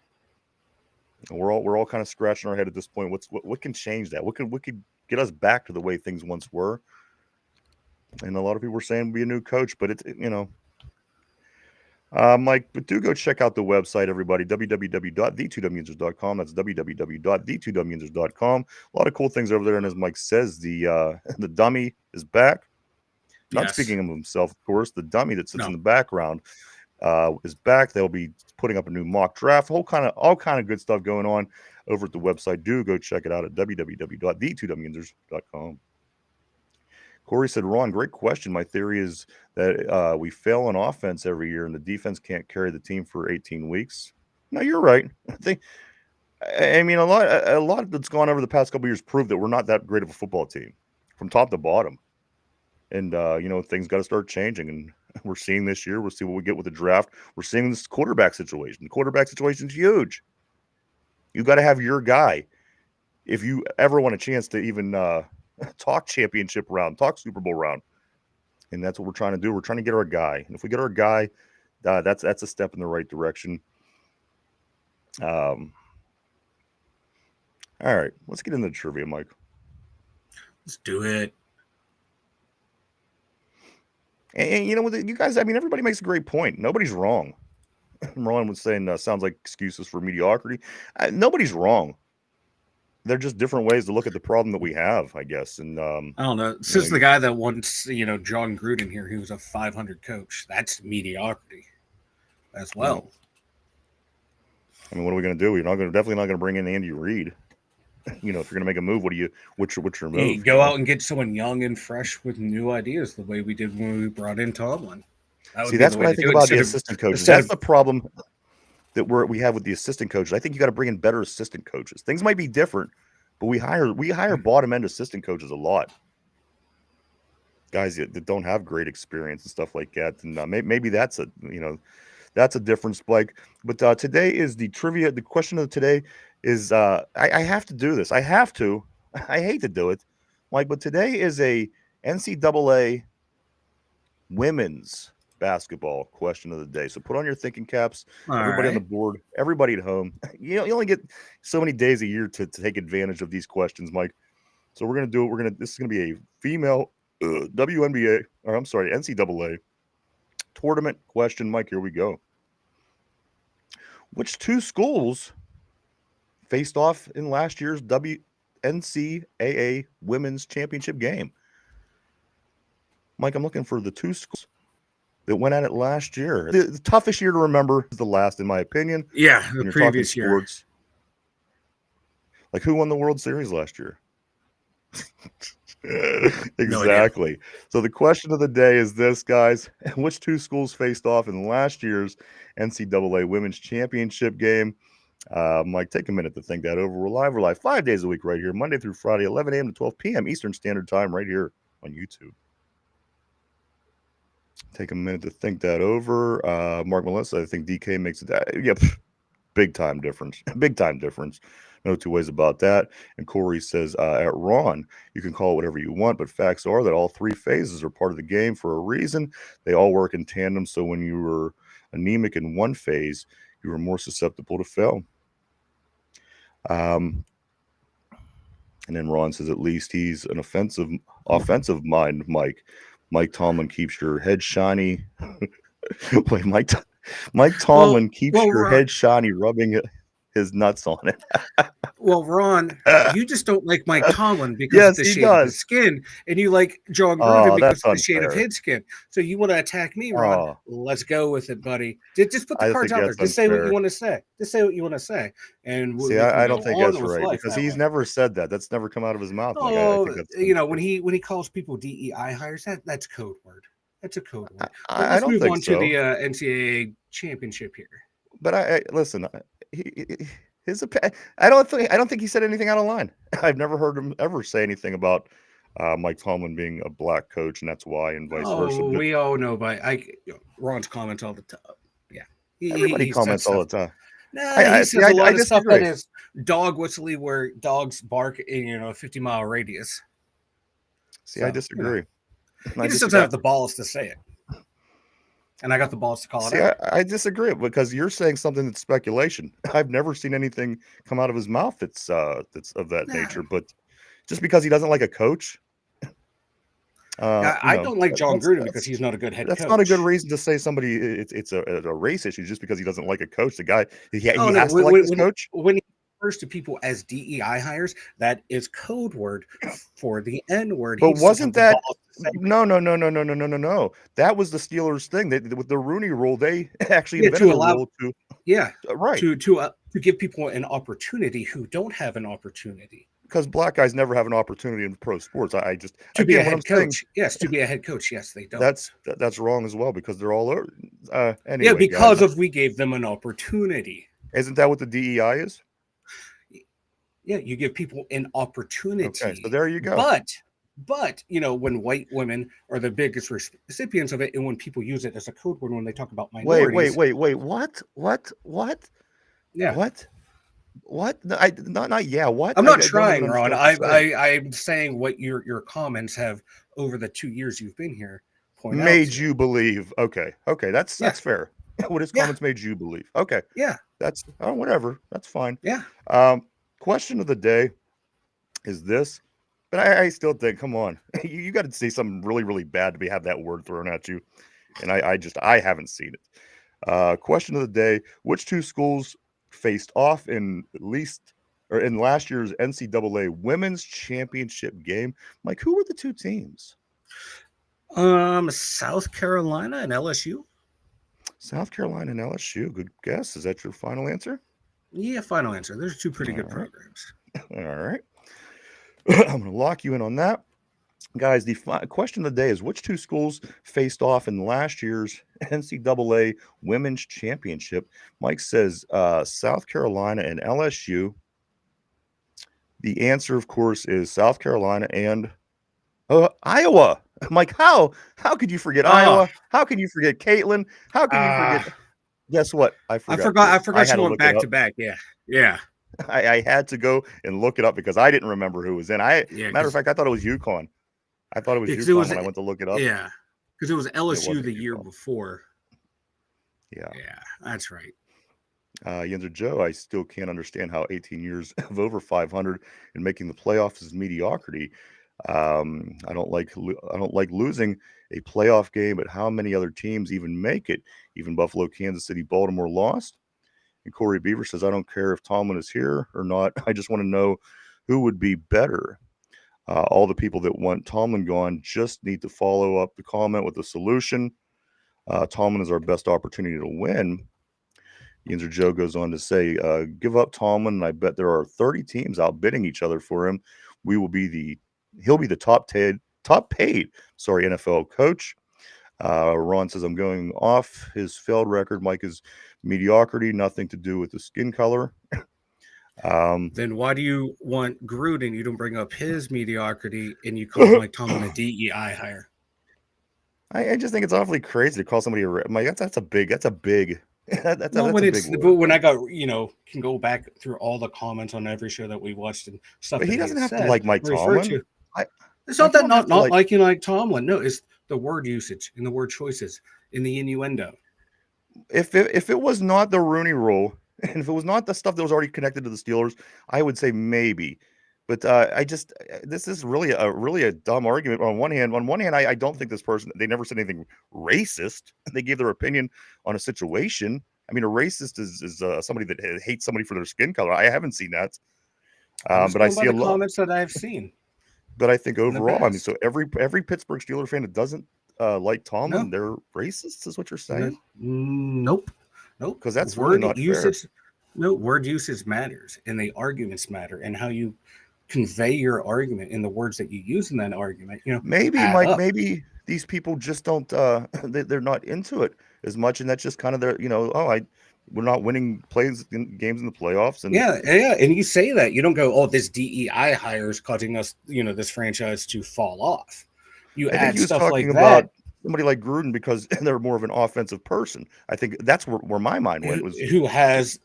all kind of scratching our head at this point. What can change that? What could get us back to the way things once were? And a lot of people were saying be a new coach, but it's Mike, but do go check out the website, everybody, www.the2dumyusers.com. That's www.the2dumyusers.com. A lot of cool things over there. And as Mike says, the dummy is back. Not speaking of himself, of course. The dummy that sits in the background is back. They'll be putting up a new mock draft. All kind of good stuff going on over at the website. Do go check it out at www.the2dumyusers.com. Corey said, Ron, great question. My theory is that we fail on offense every year and the defense can't carry the team for 18 weeks. No, you're right. I mean, a lot that's gone over the past couple of years proved that we're not that great of a football team from top to bottom. And, things got to start changing. And we're seeing this year. We'll see what we get with the draft. We're seeing this quarterback situation. The quarterback situation is huge. You got to have your guy if you ever want a chance to even talk championship round, talk Super Bowl round. And that's what we're trying to do. We're trying to get our guy. And if we get our guy, that's a step in the right direction. All right, let's get into the trivia, Mike. Let's do it. And you guys, I mean, everybody makes a great point. Nobody's wrong. Ron was saying sounds like excuses for mediocrity. Nobody's wrong. They're just different ways to look at the problem that we have, I guess. And I don't know. Since the guy that once, John Gruden here, he was a 500 coach. That's mediocrity as well. I mean, what are we going to do? We're definitely not going to bring in Andy Reid. If you're going to make a move, what's your move? You go out and get someone young and fresh with new ideas, the way we did when we brought in Tomlin. See, that's what I think about the assistant coaches. That's the problem that we have with the assistant coaches. I think you got to bring in better assistant coaches. Things might be different, but we hire bottom end assistant coaches a lot. Guys that don't have great experience and stuff like that. And maybe that's a difference, Blake. But today is the trivia. The question of today is I have to do this. I have to. I hate to do it, Mike. But today is a NCAA women's basketball question of the day. So put on your thinking caps. Everybody on the board, everybody at home. You only get so many days a year to take advantage of these questions, Mike. So we're gonna do it. This is gonna be a female NCAA tournament question, Mike. Here we go. Which two schools faced off in last year's NCAA Women's Championship game? Mike, I'm looking for the two schools that went at it last year. The toughest year to remember is the last, in my opinion. Yeah, the previous year. Like, who won the World Series last year? Exactly. So the question of the day is this, guys. Which two schools faced off in last year's NCAA Women's Championship game? Mike, take a minute to think that over. We're live 5 days a week right here, Monday through Friday, 11 a.m. to 12 p.m. Eastern Standard Time right here on YouTube. Take a minute to think that over. Mark Melissa, I think DK makes it. Yep, big time difference. Big time difference. No two ways about that. And Corey says, at Ron, you can call it whatever you want, but facts are that all three phases are part of the game for a reason. They all work in tandem. So when you were anemic in one phase, you were more susceptible to fail. And then Ron says, at least he's an offensive mind, Mike. Mike Tomlin keeps your head shiny. Wait, Mike Tomlin keeps your head shiny, rubbing his nuts on it. Well, Ron, you just don't like Mike Tomlin because of the shade of his skin, and you like John Gruden because of the shade of his skin. So you want to attack me, Ron? Let's go with it, buddy. Just put the cards out there. Just say what you want to say. Just say what you want to say. And see, I don't think that's right because he's never said that. That's never come out of his mouth. Oh, when he calls people DEI hires, that's code word. That's a code word. Let's move on to the NCAA championship here. But listen. I don't think he said anything out of line. I've never heard him ever say anything about Mike Tomlin being a black coach, and that's why, and vice versa. We all know by Ron's comments all the time. Yeah, everybody comments all the time. Nah, he says a lot of stuff that is dog whistly, where dogs bark in a 50-mile radius. See, I disagree. He just doesn't have the balls to say it. And I got the balls to call it out. I disagree because you're saying something that's speculation. I've never seen anything come out of his mouth that's of that nature. But just because he doesn't like a coach, I don't like John Gruden because he's not a good head coach. That's not a good reason to say somebody it's a race issue just because he doesn't like a coach. The guy he has to like his coach. When he refers to people as DEI hires, that is code word for the N word. But wasn't that? No. That was the Steelers thing. With the Rooney Rule, they actually invented a rule to to give people an opportunity who don't have an opportunity. Because black guys never have an opportunity in pro sports. To be a head coach. Yes, to be a head coach. Yes, they don't. That's wrong as well because they're all anyway. Yeah, because we gave them an opportunity. Isn't that what the DEI is? Yeah, you give people an opportunity. Okay, so there you go. But when white women are the biggest recipients of it, and when people use it as a code word when they talk about minorities. Wait. What? Yeah. What? No, not yeah. What? I'm not I don't even trying, understand Ron. what you're saying. I'm saying what your comments have over the 2 years you've been here point out Made to. you believe. Okay, that's fair. What his comments made you believe. Okay, Yeah. that's whatever. That's fine. Yeah. Question of the day is this, but I still think, come on, you got to say something really, really bad to have that word thrown at you, and I haven't seen it. Question of the day: which two schools faced off in last year's NCAA Women's Championship game? Mike, who were the two teams? South Carolina and LSU. South Carolina and LSU. Good guess. Is that your final answer? Yeah, final answer. There's two pretty good programs. All right. I'm going to lock you in on that. Guys, the question of the day is which two schools faced off in last year's NCAA Women's Championship? Mike says South Carolina and LSU. The answer, of course, is South Carolina and Iowa. Mike, how could you forget Iowa? How can you forget Caitlin? How can you forget? Guess what? I forgot she went back to back. Yeah. I had to go and look it up because I didn't remember who was in. Matter of fact, I thought it was UConn. I thought it was UConn when I went to look it up. Yeah, because it was LSU the year before. Yeah, that's right. Yenzer Joe, I still can't understand how 18 years of over 500 and making the playoffs is mediocrity. I don't like losing a playoff game, but how many other teams even make it? Even Buffalo, Kansas City, Baltimore lost. And Corey Beaver says, I don't care if Tomlin is here or not. I just want to know who would be better. All the people that want Tomlin gone just need to follow up the comment with a solution. Tomlin is our best opportunity to win. Yenzer Joe goes on to say, give up Tomlin, and I bet there are 30 teams outbidding each other for him. He'll be the top paid NFL coach. Ron says, I'm going off his failed record. Mike is mediocrity, nothing to do with the skin color. Then why do you want Gruden? You don't bring up his mediocrity and you call Mike Tomlin a DEI hire. I just think it's awfully crazy to call somebody Mike. That's a big. But when I got can go back through all the comments on every show that we watched and stuff. But he doesn't have to like Mike Tomlin. It's not that not liking like Tomlin. No, it's the word usage and the word choices in the innuendo. If it was not the Rooney Rule, and if it was not the stuff that was already connected to the Steelers, I would say maybe. But this is really a dumb argument. On one hand, I don't think this person, they never said anything racist. They gave their opinion on a situation. I mean, a racist is somebody that hates somebody for their skin color. I haven't seen that. But I see a lot of comments that I've seen. But I think overall, I mean, so every Pittsburgh Steelers fan that doesn't like Tomlin, they're racists, is what you're saying? Nope. Because that's really not usage. Fair. No, word usage matters, and the arguments matter, and how you convey your argument in the words that you use in that argument. Maybe Mike, maybe these people just don't. They're not into it as much, and that's just kind of their. We're not winning games in the playoffs. And and you say that you don't go, oh, this DEI hire is causing us, this franchise to fall off. You add stuff like that. Somebody like Gruden because they're more of an offensive person. I think that's where my mind went. Who has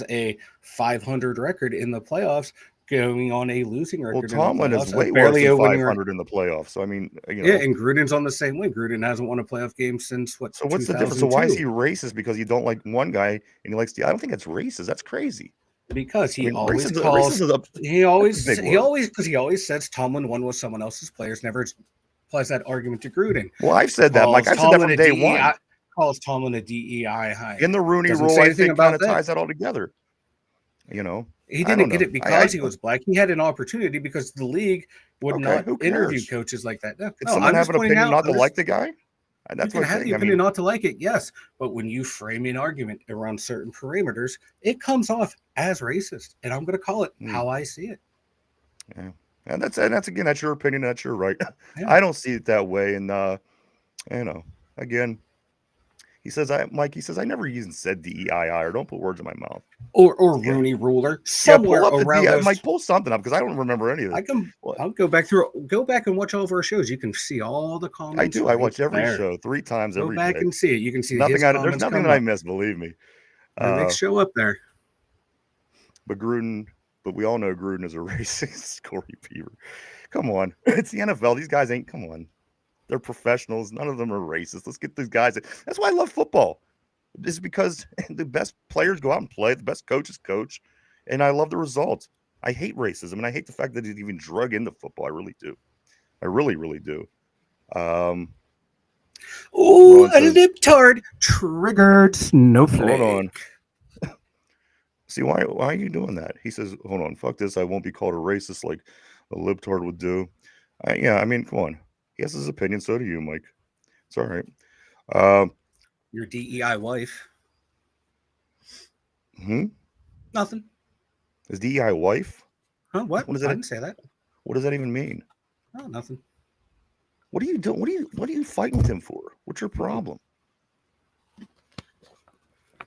a 500 record in the playoffs, going on a losing record. Well, Tomlin is way worse than 500 in the playoffs. So I mean, and Gruden's on the same way. Gruden hasn't won a playoff game since what? So what's the difference? So why is he racist? Because you don't like one guy and he likes the. I don't think that's racist. That's crazy. Because he always says Tomlin won with someone else's players. Never applies that argument to Gruden. Well, I've said that, Mike. I've said that from day one. Calls Tomlin a DEI hire. In the Rooney Rule, I think kind of ties that all together. He didn't get it because he was black. He had an opportunity because the league would not interview coaches like that. No, someone have an opinion not to like the guy? That's you can have the opinion not to like it, yes. But when you frame an argument around certain parameters, it comes off as racist. And I'm going to call it how I see it. Yeah. And that's again, that's your opinion. That's your right. Yeah. I don't see it that way. And, again, He says, Mike, he says, I never even said DEII, or don't put words in my mouth. Or Rooney Ruler. Yeah, pull up around the those. Mike, pull something up because I don't remember any of this. I'll go back and watch all of our shows. You can see all the comments. I do. I watch every show 3 times every day. Go back and see it. You can see there's nothing that I miss, believe me. Next show up there. But we all know Gruden is a racist. Corey Beaver. Come on. It's the NFL. These guys ain't, come on. They're professionals. None of them are racist. Let's get these guys. That's why I love football. It's because the best players go out and play. The best coaches coach. And I love the results. I hate racism. And I hate the fact that it even drug into football. I really do. I really, really do. Oh, a libtard triggered snowflake. Hold on. See, why are you doing that? He says, hold on, fuck this. I won't be called a racist like a libtard would do. I mean, come on. He has his opinion. So do you, Mike. It's all right. Your DEI wife. Nothing. His DEI wife? Huh? What? I didn't say that. What does that even mean? Oh, nothing. What are you doing? What are you fighting with him for? What's your problem?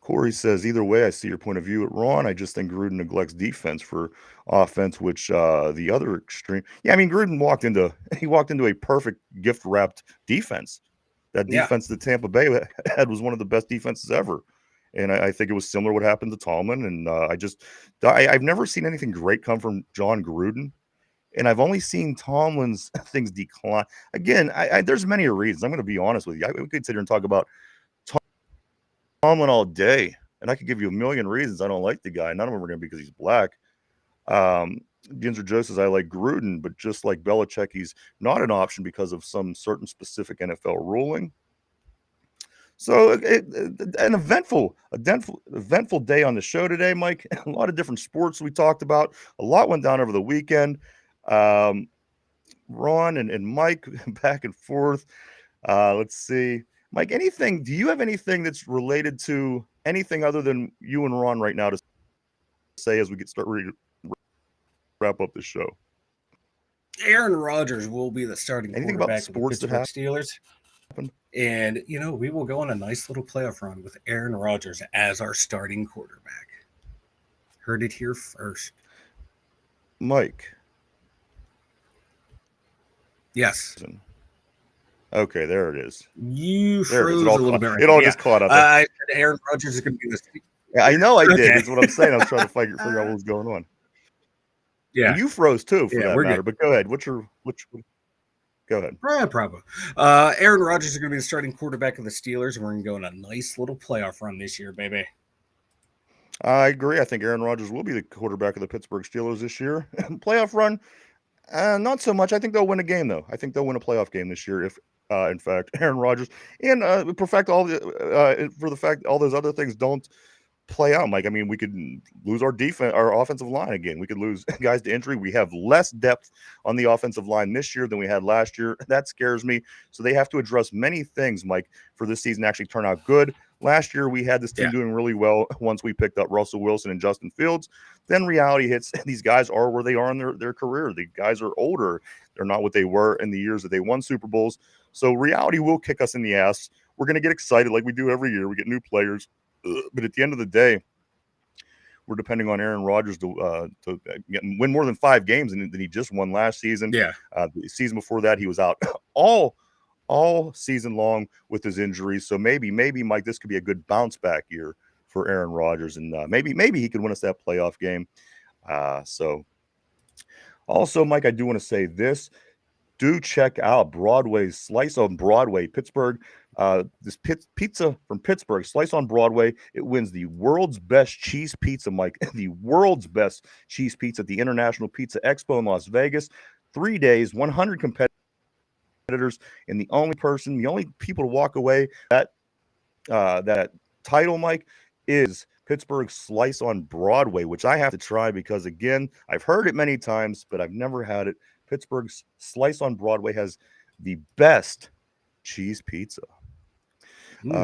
Corey says, either way, I see your point of view at Ron. I just think Gruden neglects defense for offense, which the other extreme. Yeah, I mean, Gruden walked into a perfect gift-wrapped defense. That defense that Tampa Bay had was one of the best defenses ever. And I think it was similar to what happened to Tomlin. And I've never seen anything great come from John Gruden. And I've only seen Tomlin's things decline. Again, there's many reasons. I'm going to be honest with you. We could sit here and talk about Tomlin all day, and I could give you a million reasons I don't like the guy. None of them are going to be because he's black. Ginger Joe says, I like Gruden, but just like Belichick, he's not an option because of some certain specific NFL ruling. So an eventful day on the show today, Mike. A lot of different sports we talked about. A lot went down over the weekend. Ron and Mike back and forth. Let's see. Mike, do you have anything that's related to anything other than you and Ron right now to say as we wrap up the show? Aaron Rodgers will be the starting quarterback of the Pittsburgh Steelers. And, we will go on a nice little playoff run with Aaron Rodgers as our starting quarterback. Heard it here first. Mike. Yes. Okay, there it is. You froze a little bit. It all just caught up. I said Aaron Rodgers is going to be the. Yeah, I know I did. That's what I'm saying. I was trying to figure out what was going on. Yeah, and you froze too, for that matter. Good. But go ahead. Go ahead. Bravo. Aaron Rodgers is going to be the starting quarterback of the Steelers, and we're going to go on a nice little playoff run this year, baby. I agree. I think Aaron Rodgers will be the quarterback of the Pittsburgh Steelers this year. Playoff run, not so much. I think they'll win a game, though. I think they'll win a playoff game this year if, in fact, Aaron Rodgers and for the fact all those other things don't play out, Mike. I mean, we could lose our offensive line again. We could lose guys to injury. We have less depth on the offensive line this year than we had last year. That scares me. So they have to address many things, Mike, for this season to actually turn out good. Last year, we had this team doing really well once we picked up Russell Wilson and Justin Fields. Then reality hits. These guys are where they are in their career. The guys are older. They're not what they were in the years that they won Super Bowls. So reality will kick us in the ass. We're going to get excited like we do every year. We get new players. But at the end of the day, we're depending on Aaron Rodgers to win more than 5 games than he just won last season. Yeah. The season before that, he was out all season long with his injuries. So maybe, Mike, this could be a good bounce back year for Aaron Rodgers, and maybe he could win us that playoff game. So also, Mike, I do want to say this. Do check out Broadway's Slice on Broadway, Pittsburgh. This pizza from Pittsburgh, Slice on Broadway. It wins the world's best cheese pizza, Mike. The world's best cheese pizza at the International Pizza Expo in Las Vegas. 3 days, 100 competitors, and the only people to walk away that title, Mike, is Pittsburgh Slice on Broadway, which I have to try because, again, I've heard it many times, but I've never had it. Pittsburgh's Slice on Broadway has the best cheese pizza.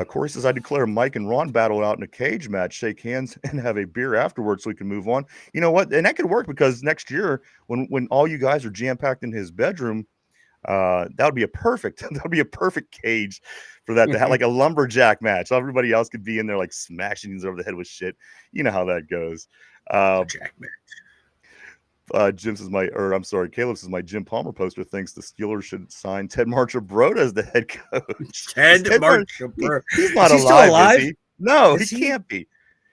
Corey says, I declare Mike and Ron battle out in a cage match, shake hands, and have a beer afterwards so we can move on. You know what? And that could work because next year, when all you guys are jam-packed in his bedroom, That would be a perfect cage for that to have, like a lumberjack match. Everybody else could be in there like smashing these over the head with shit. You know how that goes. Jack match. Caleb says my Jim Palmer poster thinks the Steelers should sign Ted Marchibroda as the head coach. Ted Marchibroda. He's not alive, is he? No, he can't be.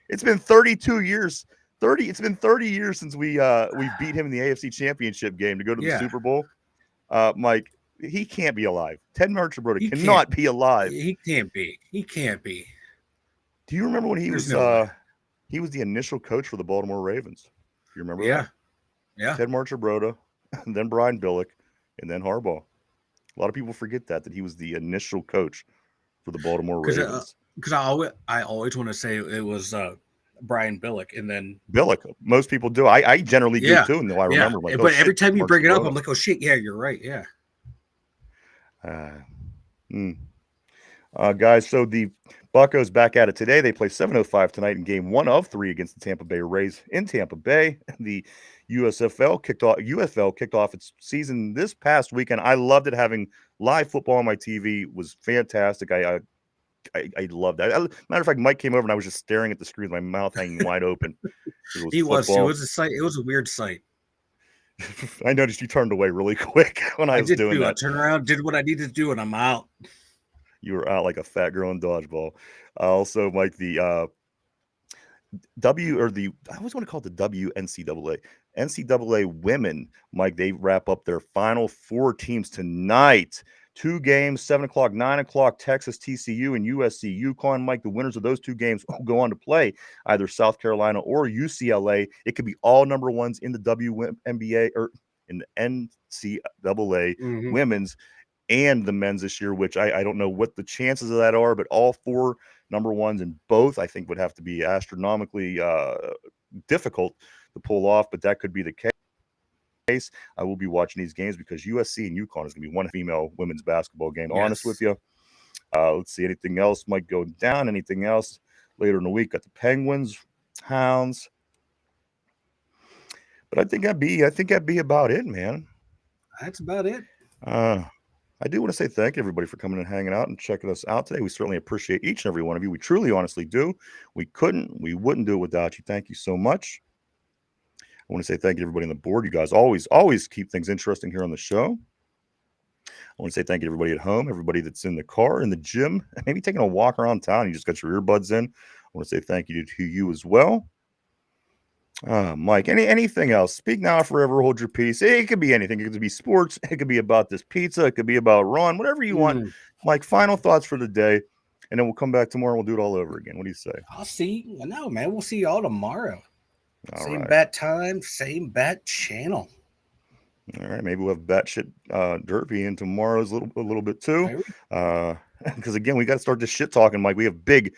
It's been 32 years. It's been 30 years since we beat him in the AFC Championship game to go to the Super Bowl. Mike, he can't be alive. Ted Marchibroda cannot be alive. He can't be. Do you remember when he was he was the initial coach for the Baltimore Ravens? Do you remember that? Yeah. Ted Marchibroda, and then Brian Billick, and then Harbaugh. A lot of people forget that he was the initial coach for the Baltimore Ravens. Because I always want to say it was Brian Billick, and then Billick. Most people do. I generally do too. And I remember, like, but every time you bring it up, I'm like, oh shit, yeah, you're right, yeah. Guys, so the Buccos back at it today. They play 7:05 tonight in game 1 of 3 against the Tampa Bay Rays in Tampa Bay. The UFL kicked off its season this past weekend. I loved it. Having live football on my TV was fantastic. I loved that. Matter of fact, Mike came over and I was just staring at the screen with my mouth hanging wide open. It was a sight. It was a weird sight. I noticed you turned away really quick when I was doing that. I turned around, did what I needed to do, and I'm out. You were out like a fat girl in dodgeball. Also, Mike, I always want to call it the WNCAA. NCAA women, Mike, they wrap up their final 4 teams tonight. 2 games, 7 o'clock, 9 o'clock, Texas, TCU, and USC, UConn. Mike, the winners of those 2 games will go on to play either South Carolina or UCLA. It could be all number ones in the WNBA or in the NCAA women's and the men's this year, which I don't know what the chances of that are, but all 4 number ones in both, I think, would have to be astronomically difficult to pull off, but that could be the case. I will be watching these games because USC and UConn is going to be one female women's basketball game. Yes. Honest with you. Let's see, anything else might go down. Anything else later in the week? Got the Penguins, Hounds. But I think that'd be about it, man. That's about it. I do want to say thank you, everybody, for coming and hanging out and checking us out today. We certainly appreciate each and every one of you. We truly, honestly do. We wouldn't do it without you. Thank you so much. I want to say thank you to everybody on the board. You guys always keep things interesting here on the show. I want to say thank you to everybody at home, everybody that's in the car, in the gym, maybe taking a walk around town. You just got your earbuds in. I want to say thank you to you as well. Mike, anything else? Speak now or forever hold your peace. It could be anything. It could be sports. It could be about this pizza. It could be about Ron, whatever you want. Mike, final thoughts for the day, and then we'll come back tomorrow and we'll do it all over again. What do you say? I'll see. No, man. We'll see y'all tomorrow. Same bat time, same bat channel. All right, maybe we'll have batshit derpy in tomorrow's a little bit too. Because again, we got to start this shit talking, Mike. We have big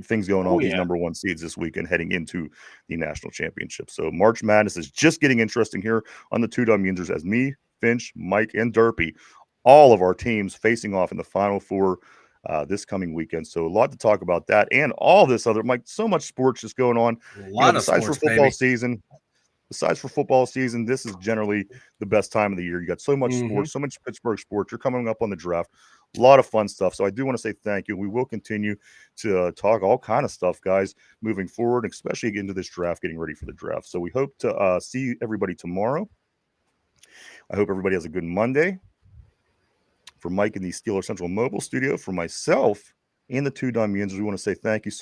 things going on with these number 1 seeds this weekend heading into the national championship. So March Madness is just getting interesting here on the 2 Dumb Users as me, Finch, Mike, and Derpy, all of our teams facing off in the Final 4 this coming weekend. So a lot to talk about that and all this other, Mike, so much sports just going on. Besides for football season, this is generally the best time of the year. You got so much sports, so much Pittsburgh sports. You're coming up on the draft. A lot of fun stuff. So I do want to say thank you. We will continue to talk all kind of stuff, guys, moving forward, especially into this draft, getting ready for the draft. So we hope to see everybody tomorrow. I hope everybody has a good Monday. For Mike in the Steeler Central Mobile Studio, for myself and the 2 Dumb Users, we want to say thank you so